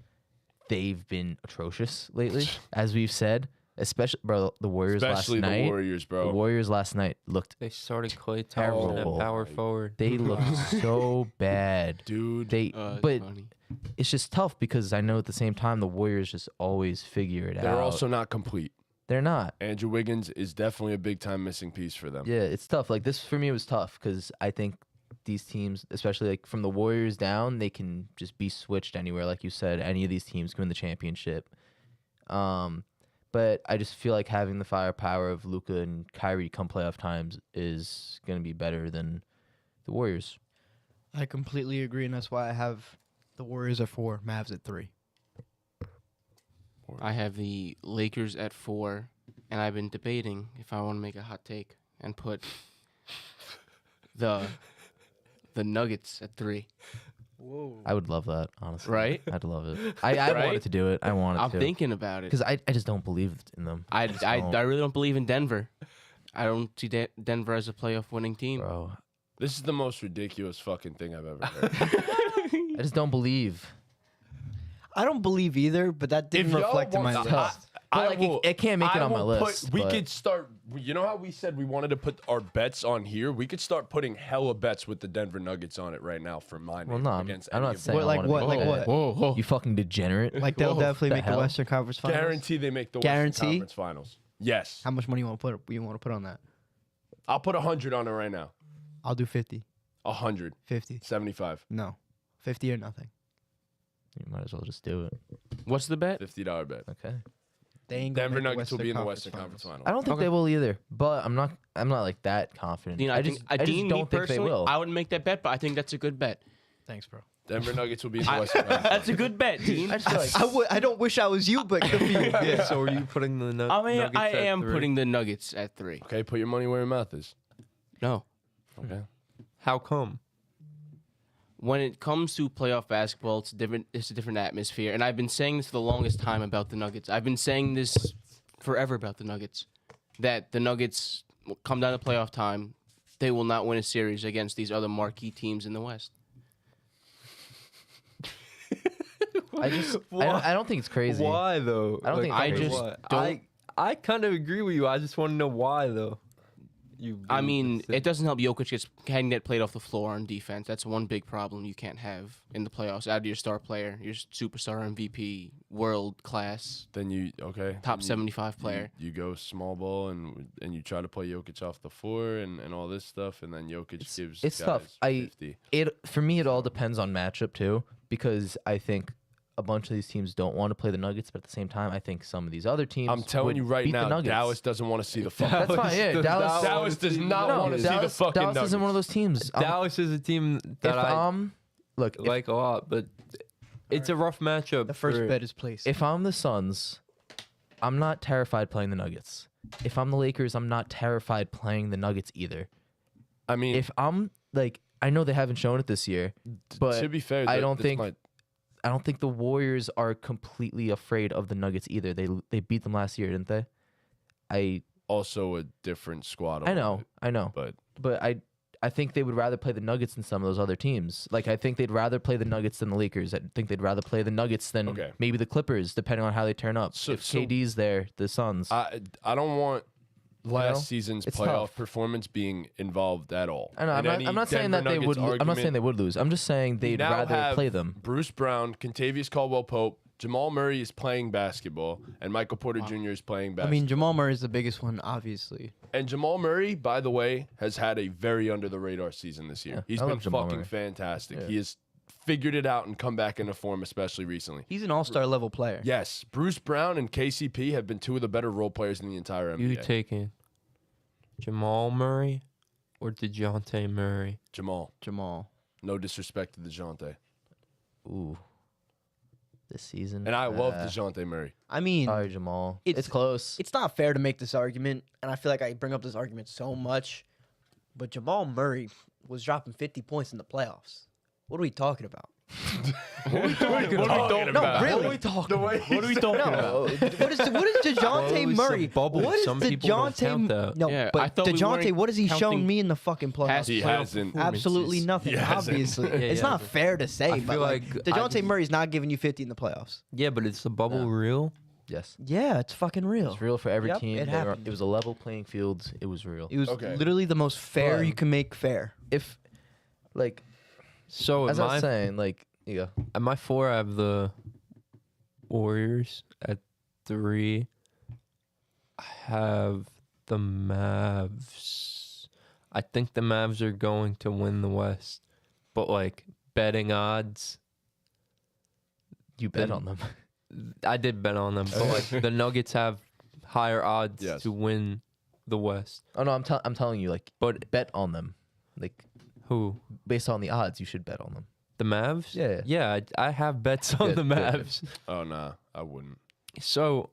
they've been atrocious lately, as we've said. Especially, bro, the Warriors Especially last the night. Warriors, bro. The Warriors last night looked. They started Klay Thompson Terrible. at power forward. They looked so bad. Dude. It's But funny. it's just tough because I know at the same time the Warriors just always figure it out. They're also not complete. They're not. Andrew Wiggins is definitely a big-time missing piece for them. Yeah, it's tough. Like this for me was tough because I think these teams, especially like from the Warriors down, they can just be switched anywhere. Like you said, any of these teams can win the championship. But I just feel like having the firepower of Luka and Kyrie come playoff times is going to be better than the Warriors. I completely agree, and that's why I have the Warriors at 4, Mavs at 3. I have the Lakers at 4, and I've been debating if I want to make a hot take and put the Nuggets at 3. Whoa. I would love that, honestly. Right? I'd love it. I Right? wanted to do it. I wanted I'm to. thinking about it. Because I just don't believe in them. I just don't. really don't believe in Denver. I don't see Denver as a playoff winning team. Bro, This is the most ridiculous fucking thing I've ever heard. I just don't believe. I don't believe either, but that didn't y'all reflect in my want- list. But, like, it can't make it on my list, We but- could start. You know how we said we wanted to put our bets on here? We could start putting hella bets with the Denver Nuggets on it right now for my name Well, no, against I'm any not of saying What, I like wanna what? be Like bad. what? Whoa. You fucking degenerate. Like they'll Whoa. definitely The make hell? the Western Conference Finals. Guarantee they make the Guarantee? Western Conference Finals. Yes, How much money you want to put on that? I'll put 100 on it right now. I'll do 50. 100, 50. 75, No. 50 or nothing. You might as well just do it. What's the bet? $50 bet. Okay. They ain't gonna Denver make the Nuggets will Western be in the Conference Western Conference Finals. Finals. I don't think Okay. they will either, but I'm not like that confident. Dean, I think, just Dean, me don't think they personally, will. I wouldn't make that bet, but I think that's a good bet. Thanks, bro. Denver Nuggets will be in the Western Conference. That's a good bet, Dean. I just feel like I don't wish I was you, but good for you. Yeah. So are you putting the Nuggets I at am 3? putting the Nuggets at 3. Okay, put your money where your mouth is. No. Okay. How come? When it comes to playoff basketball, it's a different atmosphere. And I've been saying this for the longest time about the Nuggets. I've been saying this forever about the Nuggets. That the Nuggets will come down to playoff time, they will not win a series against these other marquee teams in the West. I don't think it's crazy. Why though? I don't think it's I crazy. just why? don't- I kind of agree with you. I just want to know why though. I mean, it doesn't help Jokic can get played off the floor on defense. That's one big problem you can't have in the playoffs. Out of your star player, your superstar MVP, world class, Then you top then 75 player. You go small ball and you try to play Jokic off the floor and all this stuff, and then Jokic gives It's guys tough. 50. For me, it all depends on matchup too, because I think a bunch of these teams don't want to play the Nuggets, but at the same time, I think some of these other teams. I'm telling would you right beat the now, Nuggets. Dallas doesn't want to see the fucking. That's fine. Yeah, does Dallas. not Dallas does not No, want to see the Dallas, fucking Dallas Nuggets. isn't one of those teams. Dallas is a team that If I look, if, like a lot, but it's a rough matchup. The first for- bet is placed. if I'm the Suns, I'm not terrified playing the Nuggets. If I'm the Lakers, I'm not terrified playing the Nuggets either. I mean, If I'm like, I know they haven't shown it this year, but to be fair, I don't that's think my- I don't think the Warriors are completely afraid of the Nuggets either. They beat them last year, didn't they? I also a different squad. I know, but but I think they would rather play the Nuggets than some of those other teams. Like I think they'd rather play the Nuggets than the Lakers. I think they'd rather play the Nuggets than Okay. maybe the Clippers, depending on how they turn up. So- if so- KD's there, the Suns. I don't want last know? season's It's playoff tough. perforance being involved at all. I know. In any I'm not saying that Denver they would. Nuggets I'm not saying argument, they would lose. I'm just saying they'd now rather have play them. Bruce Brown, Contavious Caldwell-Pope, Jamal Murray is playing basketball, and Michael Porter Jr. is playing I basketball. mean, Jamal Murray is the biggest one, obviously. And Jamal Murray, by the way, has had a very under the radar season this year. Yeah, He's I been love Jamal fucking Murray. fantastic. Yeah. He has figured it out and come back into form, especially recently. He's an all-star level player. Yes, Bruce Brown and KCP have been two of the better role players in the entire NBA. You taking Jamal Murray or DeJounte Murray? Jamal. No disrespect to DeJounte. Ooh, this season. And I love DeJounte Murray. I mean, Sorry, Jamal. It's- It's close. it's not fair to make this argument, and I feel like I bring up this argument so much, but Jamal Murray was dropping 50 points in the playoffs. What are we talking about? What are we talking No, about? really. What are we talking about? No, what is DeJounte Well, it was Murray? a bubble. What is Some people don't count that. No, Yeah, I but thought we DeJounte, weren't what has he shown counting me in the fucking playoffs? past He playoff hasn't. performances. Absolutely nothing. He hasn't. Obviously, Yeah, it's yeah. not fair to say, I but feel like like DeJounte Murray's not giving you 50 in the playoffs. Yeah, but it's the bubble real. Yes. Yeah, it's fucking real. It's real for every Yep, team. it happened. It was a level playing field. It was real. It was Okay. literally the most fair But- you can make fair. If, like, So as am I was saying, like, yeah, At my 4, I have the Warriors. At 3, I have the Mavs. I think the Mavs are going to win the West, but like betting odds, you bet Then- on them. I did bet on them. But like the Nuggets have higher odds Yes. to win the West. Oh no, I'm telling you, like, But bet on them. Like, who? based on the odds, you should bet on them. The Mavs? Yeah. Yeah, I have bets on Good, the good, good. Mavs. Oh nah, I wouldn't. So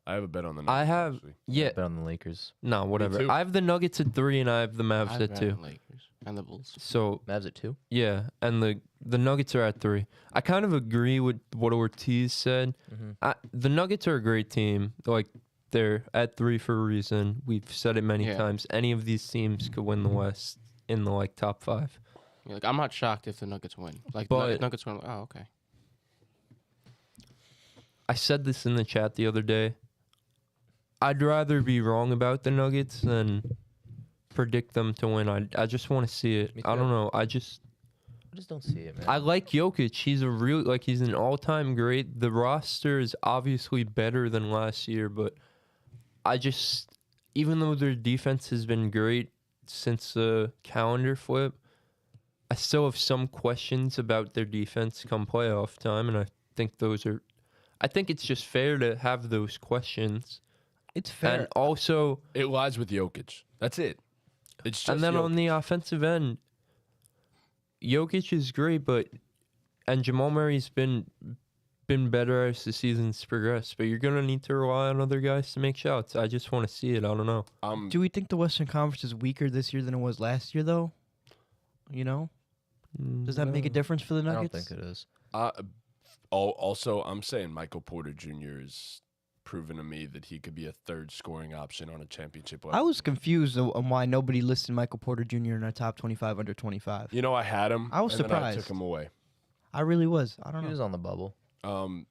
I have a bet on the I Nuggets, have actually. yeah. Bet on the Lakers. No, whatever. too. I have the Nuggets at 3 and I have the Mavs I've at got 2. the Lakers and the Bulls. So Mavs at 2. yeah, and the Nuggets are at 3. I kind of agree with what Ortiz said. Mm-hmm. The Nuggets are a great team. Like they're at 3 for a reason. We've said it many Yeah. times. Any of these teams could win the West in the like top 5. Yeah, like I'm not shocked if the Nuggets win. Like But- Nuggets win. Oh, okay. I said this in the chat the other day. I'd rather be wrong about the Nuggets than predict them to win. I just want to see it. Me I too. don't know. I just don't see it, man. I like Jokic. He's a real he's an all-time great. The roster is obviously better than last year, but I just even though their defense has been great since the calendar flip, I still have some questions about their defense come playoff time, and I think it's just fair to have those questions. It's fair. And also, It lies with Jokic. That's it. It's just and then Jokic. on the offensive end, Jokic is great, and Jamal Murray's been better as the season's progressed. But you're gonna need to rely on other guys to make shots. I just want to see it. I don't know. Do we think the Western Conference is weaker this year than it was last year, though? You know, does that make a difference for the I Nuggets? don't think it is. Also, I'm saying Michael Porter Jr. is proven to me that he could be a third scoring option on a championship level. I was confused on why nobody listed Michael Porter Jr. in our top 25 under 25. You know, I had him. I was and then I surprised. took him away. I really was. I don't He know. was on the bubble.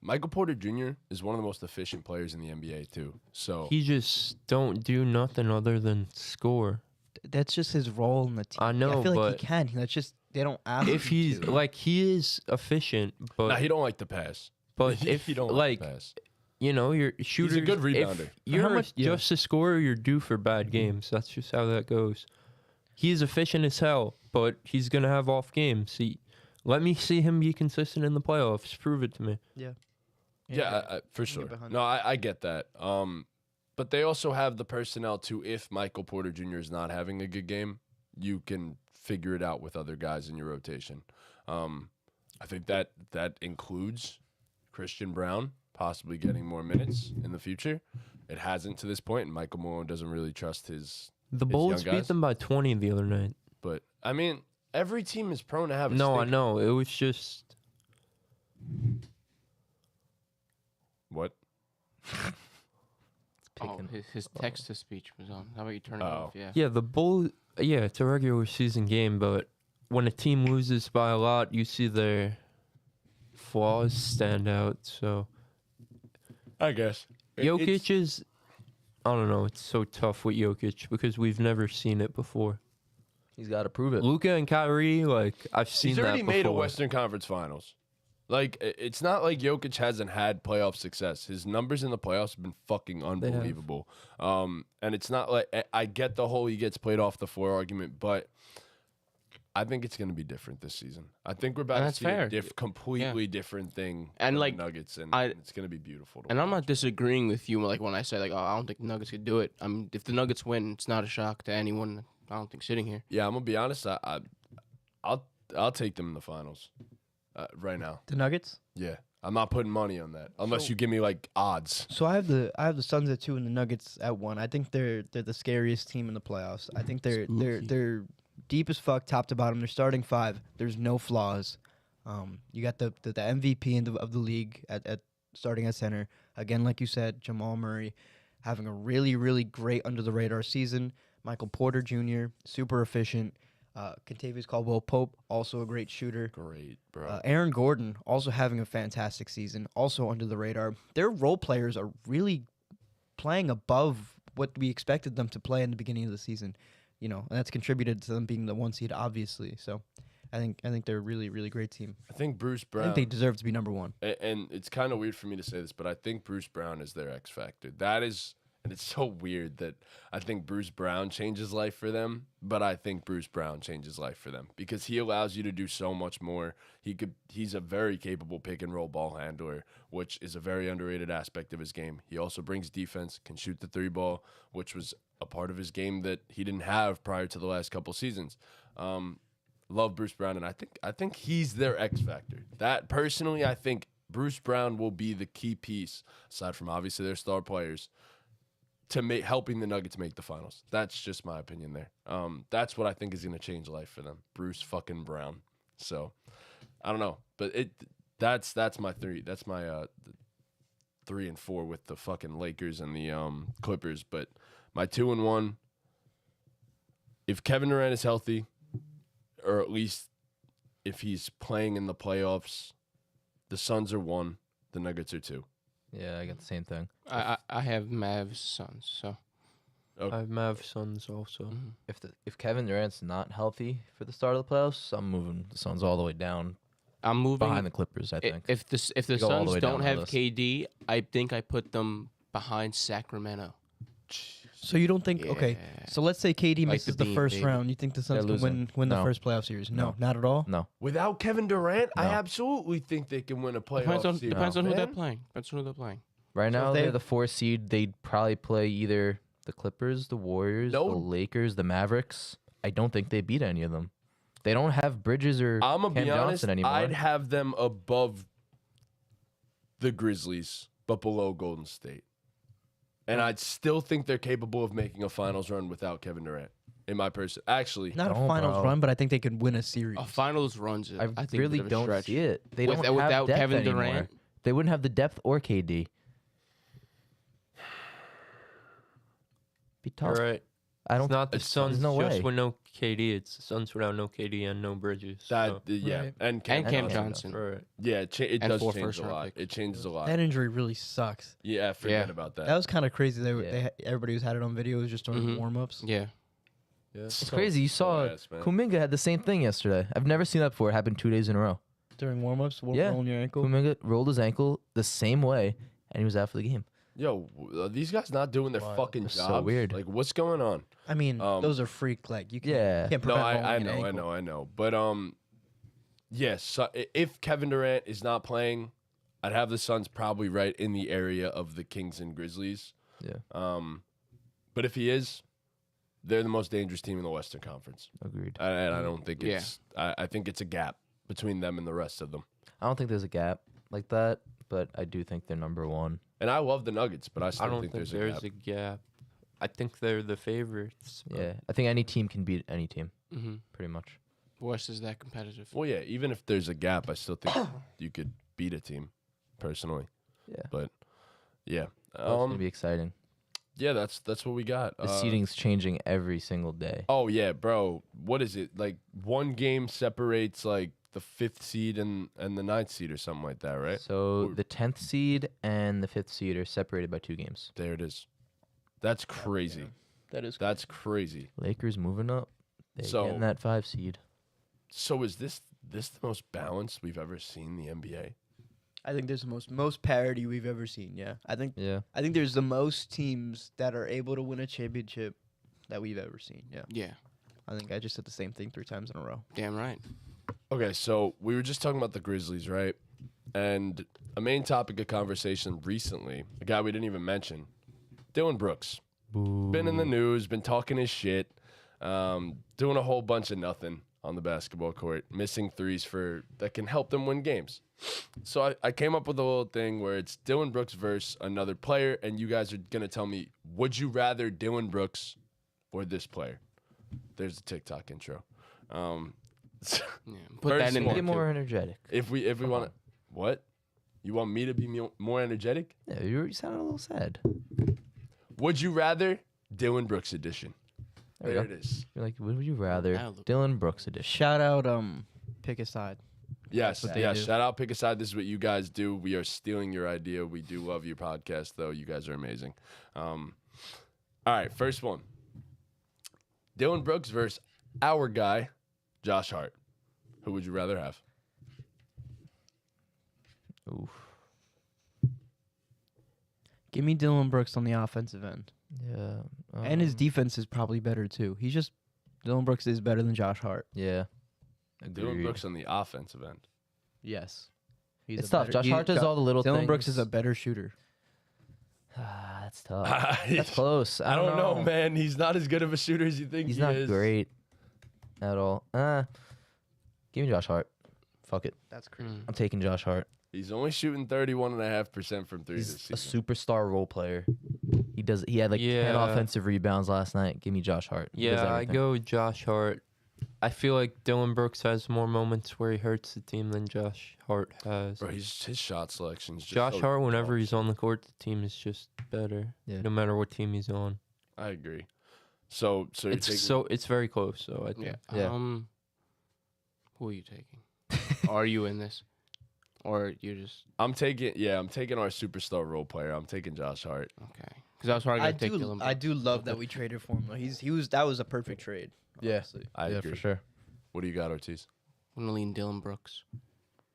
Michael Porter Jr. is one of the most efficient players in the NBA too. So He just don't do nothing other than score. That's just his role in the team. I know, I feel like but he can. That's just they don't ask if him he's to. like he is efficient, but nah, he don't like the pass. but if he don't like the pass. you know your shooters, good if rebounder. you're much- yeah. just a scorer, you're due for bad games. That's just how that goes. He's efficient as hell, but he's gonna have off games. Let me see him be consistent in the playoffs. Prove it to me. Yeah, for get sure. behind No, I get that. But they also have the personnel to, if Michael Porter Jr. is not having a good game, you can figure it out with other guys in your rotation. I think that includes Christian Brown possibly getting more minutes in the future. It hasn't to this point, and Michael Malone doesn't really trust his. The His Bulls young beat guys? them by 20 the other night. But I mean, every team is prone to have. A No, I stinker. know. It was just What? Oh, Picking- his text to speech was on. How about you turn it Oh. off? Yeah. yeah. The Bulls. Yeah, it's a regular season game, but when a team loses by a lot, you see their flaws stand out. So I guess. Jokic is. I don't know. It's so tough with Jokic because we've never seen it before. He's got to prove it. Luka and Kyrie, like I've seen He's that already before. made a Western Conference Finals. Like, it's not like Jokic hasn't had playoff success. His numbers in the playoffs have been fucking unbelievable. And it's not like I get the whole he gets played off the floor argument, but I think it's going to be different this season. I think we're about And to that's see fair. a completely different thing And, from like, the Nuggets, and I- it's going to be beautiful. To And I'm watch. not disagreeing with you. Like when I say like, oh, I don't think the Nuggets could do it. I mean, if the Nuggets win, it's not a shock to anyone. I don't think sitting here. Yeah, I'm gonna be honest. I'll take them in the finals right now. the Nuggets. Yeah, I'm not putting money on that unless you give me like odds. So I have the Suns at 2 and the Nuggets at 1. I think they're the scariest team in the playoffs. I think they're deep as fuck, top to bottom. They're starting 5. There's no flaws. You got the MVP of the league at starting at center. Again, like you said, Jamal Murray having a really, really great under the radar season. Michael Porter Jr. super efficient. Kentavious Caldwell-Pope also a great shooter. Great, bro. Aaron Gordon also having a fantastic season, also under the radar. Their role players are really playing above what we expected them to play in the beginning of the season, and that's contributed to them being the 1 seed, obviously. So, I think they're a really, really great team. I think Bruce I Brown. think they deserve to be number 1. And it's kind of weird for me to say this, but I think Bruce Brown is their X factor. That is, And it's so weird that I think Bruce Brown changes life for them, but I think Bruce Brown changes life for them because he allows you to do so much more. He's a very capable pick and roll ball handler, which is a very underrated aspect of his game. He also brings defense, can shoot the 3 ball, which was a part of his game that he didn't have prior to the last couple seasons. Love Bruce Brown, and I think he's their X factor. That personally, I think Bruce Brown will be the key piece, aside from obviously their star players, to helping the Nuggets make the finals. That's just my opinion there. That's what I think is going to change life for them. Bruce fucking Brown. So I don't know, but that's my 3. That's my 3 and 4 with the fucking Lakers and the Clippers. But my 2 and 1, if Kevin Durant is healthy, or at least if he's playing in the playoffs, the Suns are 1, the Nuggets are 2. Yeah, I got the same thing. I have Mavs Suns, so I have Mav Suns also. If Kevin Durant's not healthy for the start of the playoffs, I'm moving the Suns all the way down I'm moving behind the Clippers. I think. If the Go all the Suns way down don't the have list. KD, I think I put them behind Sacramento. So you don't think? Okay. Yeah. So let's say KD Like misses the the Bean, first baby. round. You think the Suns They're can win the No. first playoff series? No, No. not at all. No, Without Kevin Durant, I No. absolutely think they can win a playoff series. Depends on who they're man. playing. Depends on who they're playing. right So now if they- they're the 4 seed. They'd probably play either the Clippers, the Warriors, No. the Lakers, the Mavericks. I don't think they beat any of them. They don't have Bridges or I'm gonna Cam be honest. Johnson anymore. I'd have them above the Grizzlies, but below Golden State, and I'd still think they're capable of making a finals run without Kevin Durant. In my person, actually, Not a Don't, finals bro. run, but I think they could win a series. A finals runs. I think really a bit of a don't stretch. see it. They don't Without have depth Kevin anymore. Durant? They wouldn't have the depth or KD. Be tough. All right. I don't. It's not the it's- Suns there's no just way. with no KD. It's the Suns without no KD and no Bridges. that so. yeah, Right. and And Cam Johnson. Johnson. All right. Yeah, it And does 4 change a first-round lot. picks. It changes a lot. That injury really sucks. Yeah, forget Yeah. about That that. was kind of crazy. Yeah. Everybody was had it on video. It was just during Mhm. warm-ups. Yeah. Yeah. It's crazy. You saw ass, man. Kuminga had the same thing yesterday. I've never seen that before. It happened 2 days in a row. During warm-ups, Yeah. rolling your ankle. Kuminga rolled his ankle the same way, and he was out for the game. Yo, are these guys not doing their Wild. fucking They're jobs? so weird. Like, what's going on? I mean, Um, those are freak. Like you can't. Yeah. Can't No, prevent I rolling an know, ankle. But yes. So if Kevin Durant is not playing, I'd have the Suns probably right in the area of the Kings and Grizzlies. Yeah, But if he is, they're the most dangerous team in the Western Conference. agreed. And I don't think Yeah. it's. I think it's a gap between them and the rest of them. I don't think there's a gap like that, but I do think they're number 1. And I love the Nuggets, but I still I don't think think there's there's a gap. a gap. I think they're the favorites. but- Yeah, I think any team can beat any team, Mm-hmm. pretty much. West is that competitive. Well, yeah. Even if there's a gap, I still think you could beat a team, personally. Yeah, But yeah, it's gonna be exciting. yeah. That's what we got. The seating's changing every single day. Oh yeah, bro. What is it? Like one game separates like the 5th seed and the 9th seed or something like that, right? So the 10th seed and the 5th seed are separated by 2 games. There it is. That's crazy. That is. That's crazy. Lakers moving up. They So- getting that 5 seed. So is this the most balanced we've ever seen the NBA? I think there's the most parity we've ever seen. Yeah, I think Yeah. there's the most teams that are able to win a championship that we've ever seen. Yeah, Yeah. I think I just said the same thing 3 times in a row. Damn right. Okay, so we were just talking about the Grizzlies, right? And a main topic of conversation recently, a guy we didn't even mention, Dillon Brooks. Been in the news, been talking his shit, doing a whole bunch of nothing on the basketball court, missing threes that can help them win games. So I came up with a little thing where it's Dillon Brooks versus another player, and you guys are gonna tell me, would you rather Dillon Brooks or this player? There's the TikTok intro. Yeah. Put First that in one. there. Get more too. energetic. If we want to, what? You want me to be more energetic? Yeah, you sounded a little sad. Would you rather Dillon Brooks edition? There we There go. it is. You're like, would you rather Now look. Dillon Brooks edition? Shout out, pick a side. Yes, what they yeah. do. Shout out, pick a side. This is what you guys do. We are stealing your idea. We do love your podcast, though. You guys are amazing. All right, first one. Dillon Brooks versus our guy, Josh Hart. Who would you rather have? Oof. Give me Dillon Brooks on the offensive end. Yeah. And his defense is probably better too. Dillon Brooks is better than Josh Hart. Yeah. Dylan Agreed. Brooks on the offensive end. Yes. It's tough. Josh Hart does all the little things. Dillon Brooks is a better shooter. That's tough. That's close. I don't know, man. He's not as good of a shooter as you think He's he not is. great at all. Give me Josh Hart. Fuck it. That's crazy. I'm taking Josh Hart. He's only shooting 31.5% from three He's this a season. superstar role player. He had like 10 Yeah. offensive rebounds last night. Give me Josh Hart. He does Yeah, I everything. go with Josh Hart. I feel like Dillon Brooks has more moments where he hurts the team than Josh Hart has. Bro, his shot selection's just Josh so Hart, whenever tough. he's on the court, the team is just better. Yeah. No matter what team he's on. I agree. So you're taking It's very close. So I think. Yeah. Yeah. Who are you taking? Are you in this, or you just I'm taking our superstar role player. I'm taking Josh Hart. okay? Because I was probably gonna take Dillon Brooks. I do love that we traded for him. Though. That was a perfect trade. Yeah. Honestly. I Yeah, agree. for sure. What do you got, Ortiz? I'm gonna lean Dillon Brooks.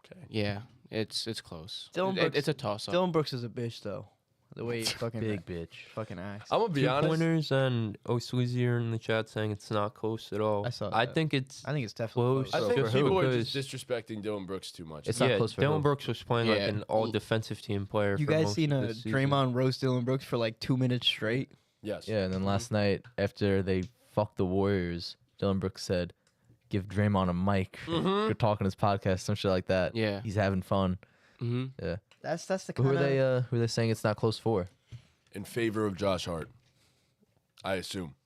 Okay. Yeah, it's close. Dillon Brooks- It's a toss up. Dillon Brooks is a bitch though. The way he fucking Big bitch. fucking acts. I'm gonna be honest. Pointers and Osweezy are in the chat saying it's not close at all. I saw I that. think it's. I think it's definitely Close. I close. think for who? people are just Because- disrespecting Dylan Brooks too much. It's not close for Dillon who? Brooks was playing like Yeah. an all defensive team player. You for guys most seen of a this season. Draymond roast Dillon Brooks for like 2 minutes straight? Yes. Yeah, and then last night after they fucked the Warriors, Dylan Brooks said, "Give Draymond a mic." You're talking his podcast, some shit like that. Yeah. He's having fun. Mm-hmm. Yeah. That's the Who kind are they? Who are they saying it's not close for? In favor of Josh Hart, I assume.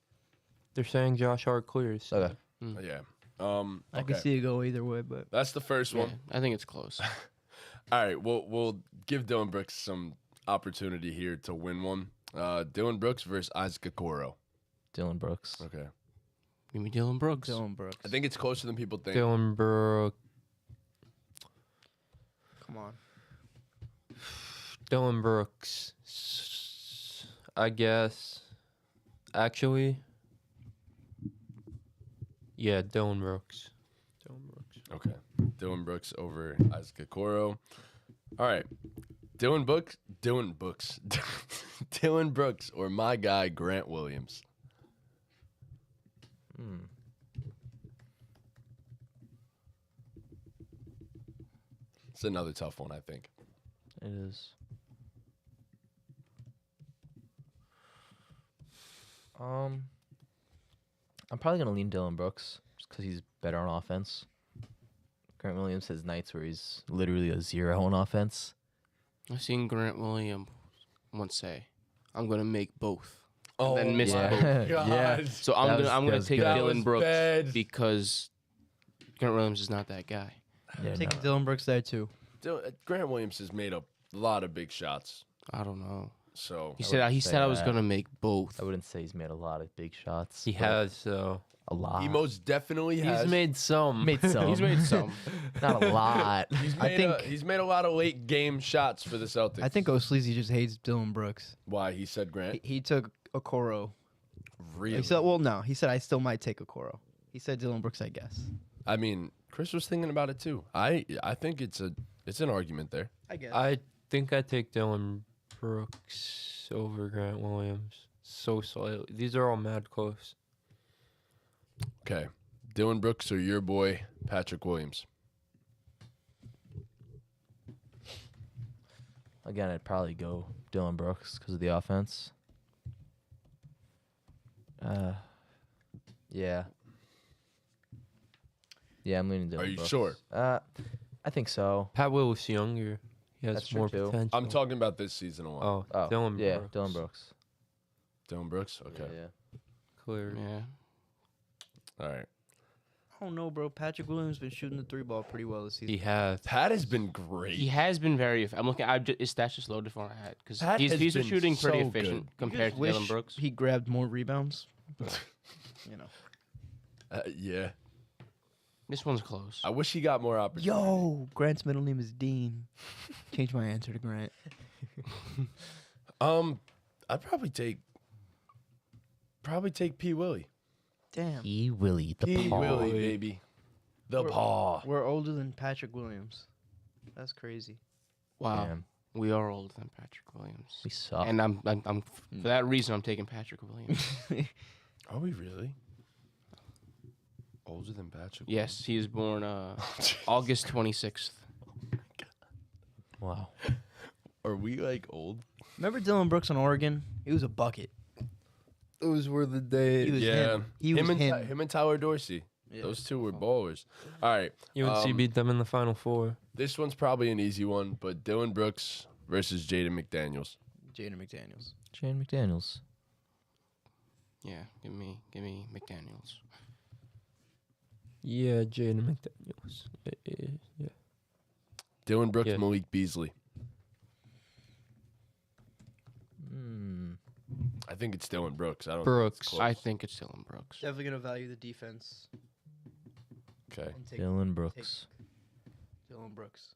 They're saying Josh Hart clears. So. Okay. Yeah. I Okay. can see it go either way, but That's the first one. I think it's close. All right. We'll give Dylan Brooks some opportunity here to win one. Dylan Brooks versus Isaac Okoro. Dylan Brooks. Okay. Give me Dillon Brooks. Dillon Brooks. I think it's closer than people think. Dillon Brooks. Come on. Dillon Brooks. I guess. Actually. Yeah, Dillon Brooks. Dillon Brooks. Okay. Dylan Brooks over Isaac Okoro. All right. Dylan Brooks. Dylan Brooks or my guy Grant Williams. It's another tough one, I think. It is. I'm probably gonna lean Dylan Brooks just because he's better on offense. Grant Williams has nights where he's literally a 0 on offense. I've seen Grant Williams once say, "I'm gonna make both." Oh, Then miss yeah. both. Yeah. So That was- I'm that gonna was take good. That Dillon was Brooks bad. because Grant Williams is not that guy. Yeah, I'm taking no. Dillon Brooks there too. Grant Williams has made a lot of big shots. I don't know. So He I said wouldn't he say said I was that. gonna make both. I wouldn't say he's made a lot of big shots. He but has, so. a lot. he most definitely has. He's made some. made some. He's made some. Not a lot. He's I made think- he's made a lot of late game shots for the Celtics. I think O'Sleazy just hates Dillon Brooks. Why he said Grant? He took Okoro. Really? He said, well, no. He said I still might take Okoro. He said Dillon Brooks, I guess. I mean, Chris was thinking about it too. I think it's an argument there. I guess. I think I take Dillon Brooks over Grant Williams. So slightly. These are all mad close. Okay, Dylan Brooks or your boy Patrick Williams. Again, I'd probably go Dylan Brooks because of the offense. Yeah. Yeah, I'm leaning Dylan Are you Brooks. sure? I think so. Pat Willis younger. He has That's true, more too. potential. I'm talking about this season alone. Oh, Oh, Dillon yeah, Brooks. Dylan Brooks. Dylan Brooks. Okay. Yeah. Clear. Yeah. All right. I don't know, bro. Patrick Williams been shooting the 3-ball pretty well this season. He has. Pat has been great. He has been very. I'm looking. His stats just loaded for my head because Pat he's has been been shooting pretty so efficient good. compared to Wish Dillon Brooks. he grabbed more rebounds. But, you know. Yeah. This one's close. I wish he got more opportunities. Yo, Grant's middle name is Dean. Change my answer to Grant. I'd probably take P. Willie. Damn. E. Willie, the P. paw. Willie, baby. The We're- paw. We're older than Patrick Williams. That's crazy. Wow. Damn. We are older than Patrick Williams. We suck. And I'm for that reason, I'm taking Patrick Williams. Are we really? Older than Patrick? Yes, he was born August 26th. Wow. Are we like old? Remember Dillon Brooks on Oregon? He was a bucket. Those were the days. He was Yeah. him. He was him. Him and Tyler Dorsey. Yeah. Those two were ballers. All right. UNC beat them in the Final Four. This one's probably an easy one, but Dillon Brooks versus Jaden McDaniels. Jaden McDaniels. Shane McDaniels. Yeah, give me McDaniels. Yeah, Jaden McDaniels. Yeah. Dillon Brooks, Yeah. Malik Beasley. I think it's Dillon Brooks. I don't think it's Brooks. close. I think it's Dillon Brooks. Definitely gonna value the defense. Okay. And take Dylan Brooks. Dillon Brooks.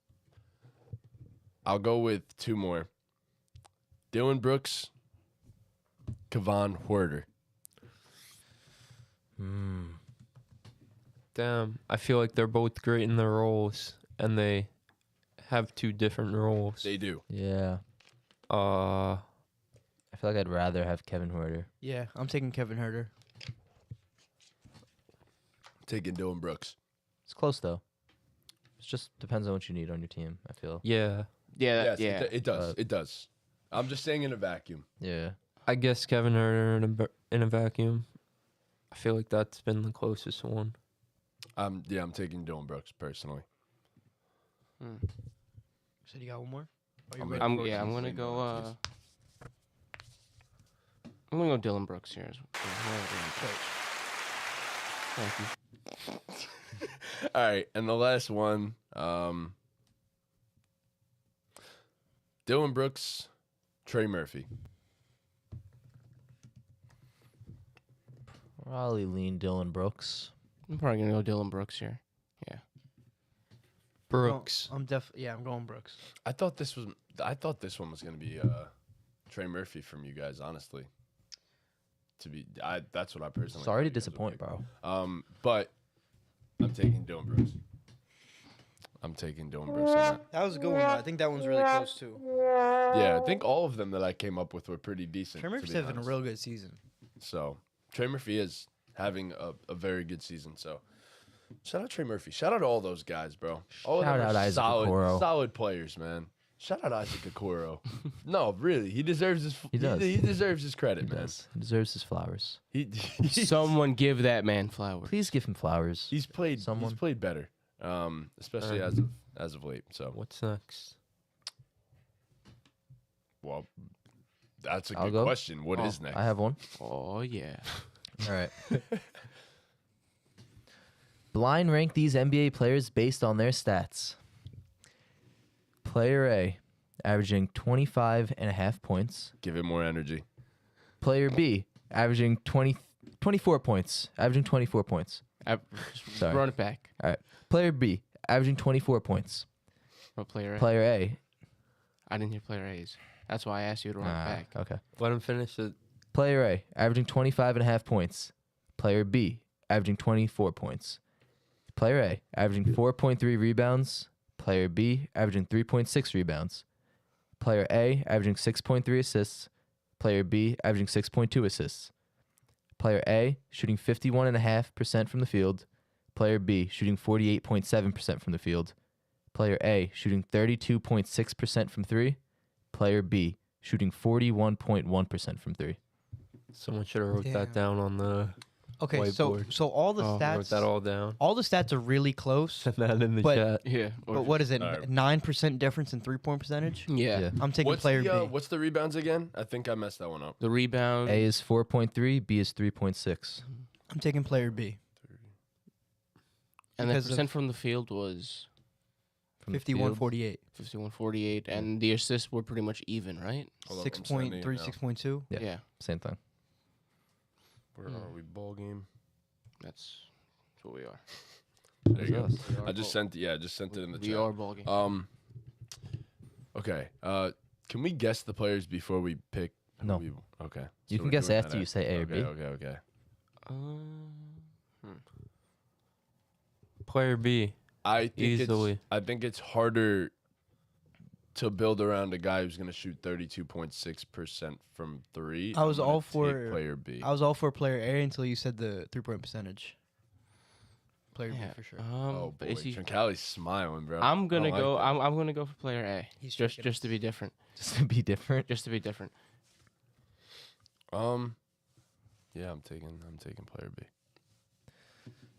I'll go with two more. Dillon Brooks, Kevon Huerter. Damn. I feel like they're both great in their roles, and they have two different roles. They do. Yeah. I feel like I'd rather have Kevin Huerter. Yeah, I'm taking Kevin Huerter. Taking Dillon Brooks. It's close though. It just depends on what you need on your team. I feel. Yeah. Yeah, Yes, yeah. it does. It does. I'm just saying in a vacuum. Yeah. I guess Kevin Herter in a vacuum. I feel like that's been the closest one. I'm taking Dillon Brooks personally. Said you got one more? Are you I'm ready ready. for it? I'm gonna go. I'm gonna go Dillon Brooks here. Thank you. All right, and the last one, Dillon Brooks, Trey Murphy. Probably lean Dylan Brooks. I'm probably gonna go Dillon Brooks here. Yeah. Brooks. I'm going Brooks. I thought this one was gonna be Trey Murphy from you guys, honestly. That's what I personally. Sorry to thought you guys would disappoint, pick. bro. But I'm taking Dillon Brooks. I'm taking Dillon Brooks on that. That was a good one. Though. I think that one's really close too. Yeah, I think all of them that I came up with were pretty decent. Trey to Murphy's be having a honest. real good season. So Trey Murphy is having a very good season. So shout out Trey Murphy. Shout out to all those guys, bro. All of Shout them are out Isaac Okoro. solid players, man. Shout out Isaac Okoro. No, really, he deserves his. He does. He deserves his He credit, man. does. He deserves his flowers. Someone give that man flowers. Please give him flowers. He's played. Someone. He's played better, especially as of late. So, What's next? well, that's a I'll good go. question. What is next? I have one. Oh yeah. All right. Blind rank these NBA players based on their stats. Player A, averaging 25.5 points. Give it more energy. Player B, averaging 24 points. Averaging 24 points. Sorry. Run it back. All right. Player B, averaging 24 points. What player? Player A. I didn't hear player A's. That's why I asked you to run it back. Okay. Let him finish it. Player A, averaging 25.5 points. Player B, averaging 24 points. Player A, averaging 4.3 rebounds. Player B, averaging 3.6 rebounds. Player A, averaging 6.3 assists. Player B, averaging 6.2 assists. Player A, shooting 51.5% from the field. Player B, shooting 48.7% from the field. Player A, shooting 32.6% from three. Player B, shooting 41.1% from three. Someone should have wrote that down on the Okay, whiteboard. so all the Wrote stats, that all down. all the stats are really close. Send that in the But- chat. Yeah. But what is it? All right. 9% difference in 3-point percentage. Yeah. Yeah. I'm taking player B. What's the rebounds again? I think I messed that one up. The rebound. A is 4.3, B is 3.6. I'm taking player B. And the because of- percent from the field was From the field. 51-48. 51-48, and the assists were pretty much even, right? Hold up, I'm sending it 6.3, now. 6.2. Yeah. Same thing. Where are we? Ball game. That's what we are. There you go. Us. I just sent it. Yeah, I just sent it in the We chat. are ball game. Okay. Can we guess the players before we pick? who No. we- okay. You So can we're guess doing after that you say A or okay, B. Okay. Player B. I think Easily. I think it's harder to build around a guy who's going to shoot 32.6% from three. I was I'm gonna all for take player B. I was all for player A until you said the 3-point percentage. Player B Yeah. for sure. Oh But boy, is he? Trincali's smiling, bro. I'm gonna I like go. that. I'm gonna go for player A. He's just tricking to be different. Just to be different. Just to be different. Yeah, I'm taking player B.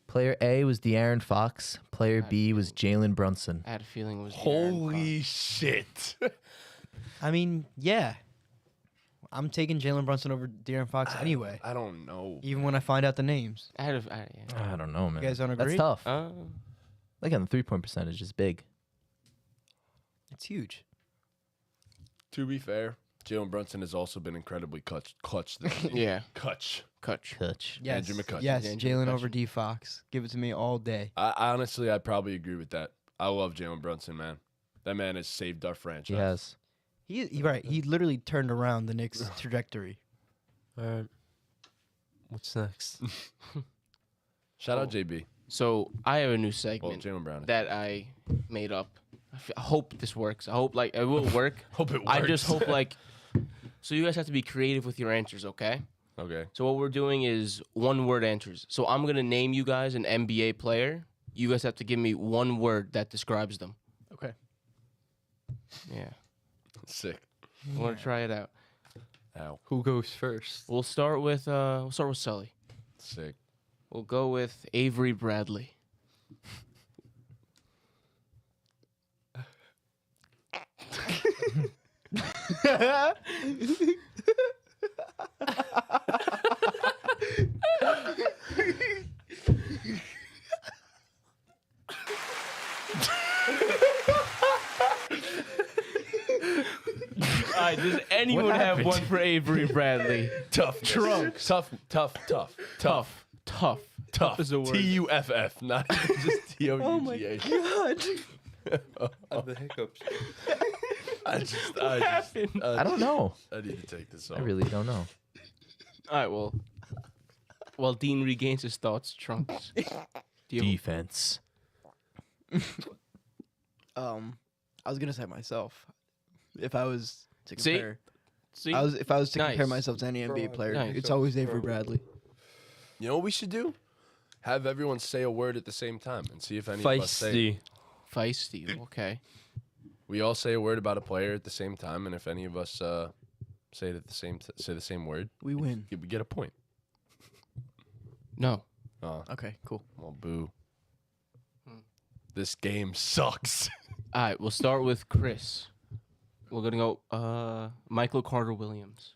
Player A was De'Aaron Fox. Player God B was Jalen Brunson. I had a feeling it was. De'Aaron Holy shit! I mean, yeah. I'm taking Jalen Brunson over De'Aaron Fox anyway. I don't know. Even when I find out the names. Fox. Yeah. I don't know, man. You guys don't That's agree? tough. Uh, Again, the 3-point percentage is big. It's huge. To be fair, Jalen Brunson has also been incredibly clutch this season. yeah. Clutch. Kutch. Yes. Andrew McCutcheon. Yes, Andrew Jalen McCutcheon. over D Fox. Give it to me all day. I honestly, I'd probably agree with that. I love Jalen Brunson, man. That man has saved our franchise. He has. He right. He literally turned around the Knicks' trajectory. All right. What's next? Shout out JB. So I have a new Well, segment Jalen Brown. that I made up. I hope this works. I hope like it will work. Hope it works. I just hope like. So you guys have to be creative with your answers, okay? Okay. So what we're doing is one-word answers. So I'm gonna name you guys an NBA player. You guys have to give me one word that describes them. Okay. Yeah. Sick. I want to try it out. Ow. Who goes first? We'll start with Sully. Sick. We'll go with Avery Bradley. All right, does anyone have one for Avery Bradley? Tough. Trunks. Tough. Tough is a word. Tuff, not even just Touga. Oh my god. The hiccups. I just, I don't know. I need to take this off. I really don't know. All right, well, while Dean regains his thoughts, Trunks. Defense. I was gonna say myself. If I was to See? compare, See? if I was to compare Nice. myself to any NBA player, Nice. it's always Avery Bradley. You know what we should do? Have everyone say a word at the same time and see if any of us say. Feisty. Feisty. Okay. We all say a word about a player at the same time, and if any of us say it at the same word, We win. we get a point. No. Oh, Okay, cool. well, boo. This game sucks. All right, we'll start with Chris. We're gonna go Michael Carter Williams.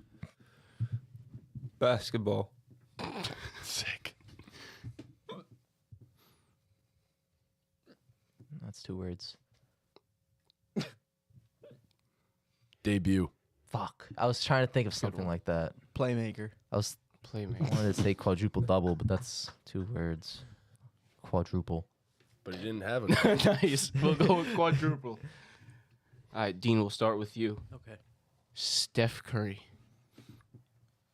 Basketball. Sick. That's 2 words. Debut. Fuck. I was trying to think of something one. like that. Playmaker. I Playmaker. wanted to say quadruple double, but that's 2 words. Quadruple. But he didn't have a. Nice. We'll go with quadruple. All right, Dean. We'll start with you. Okay. Steph Curry.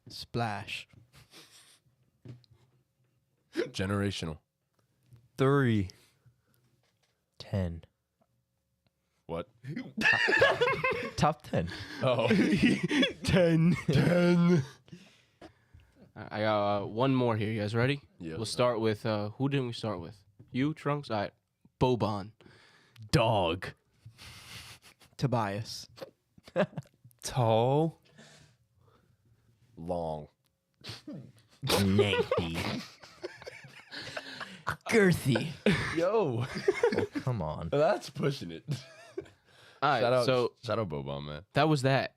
Splash. Generational. 3. 10. What? Top 10. Oh. 10. 10. I got one more here. You guys ready? Yeah. We'll start with who didn't we start with? You, Trunks. All right. Boban. Dog. Tobias. Tall. Long. Lengthy. Girthy. Yo. Oh, come on. That's pushing it. All right. So shout out Boban, man. that was that.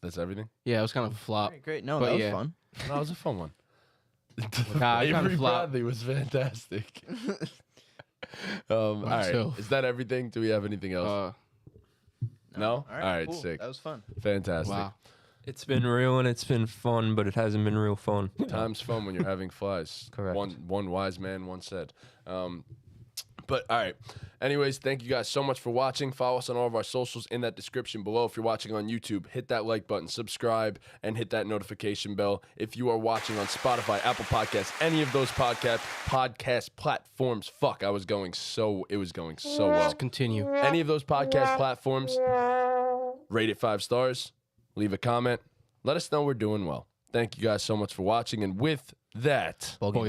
That's everything. Yeah, it was kind of a flop. Alright, great. No, But that was yeah. fun. No, it was a fun one. Nah, I kinda Avery flopped. Bradley was fantastic. All right. So- Is that everything? Do we have anything else? No? All right, cool. sick. That was fun. Fantastic. Wow. It's been real and it's been fun, but it hasn't been real fun. Time's fun when you're having flies. Correct. One wise man once said. But all right. Anyways, thank you guys so much for watching. Follow us on all of our socials in that description below. If you're watching on YouTube, hit that like button, subscribe, and hit that notification bell. If you are watching on Spotify, Apple Podcasts, any of those podcast platforms, it was going so well. Let's continue. Any of those podcast platforms, rate it 5 stars, leave a comment, let us know we're doing well. Thank you guys so much for watching, and with that, Ball game.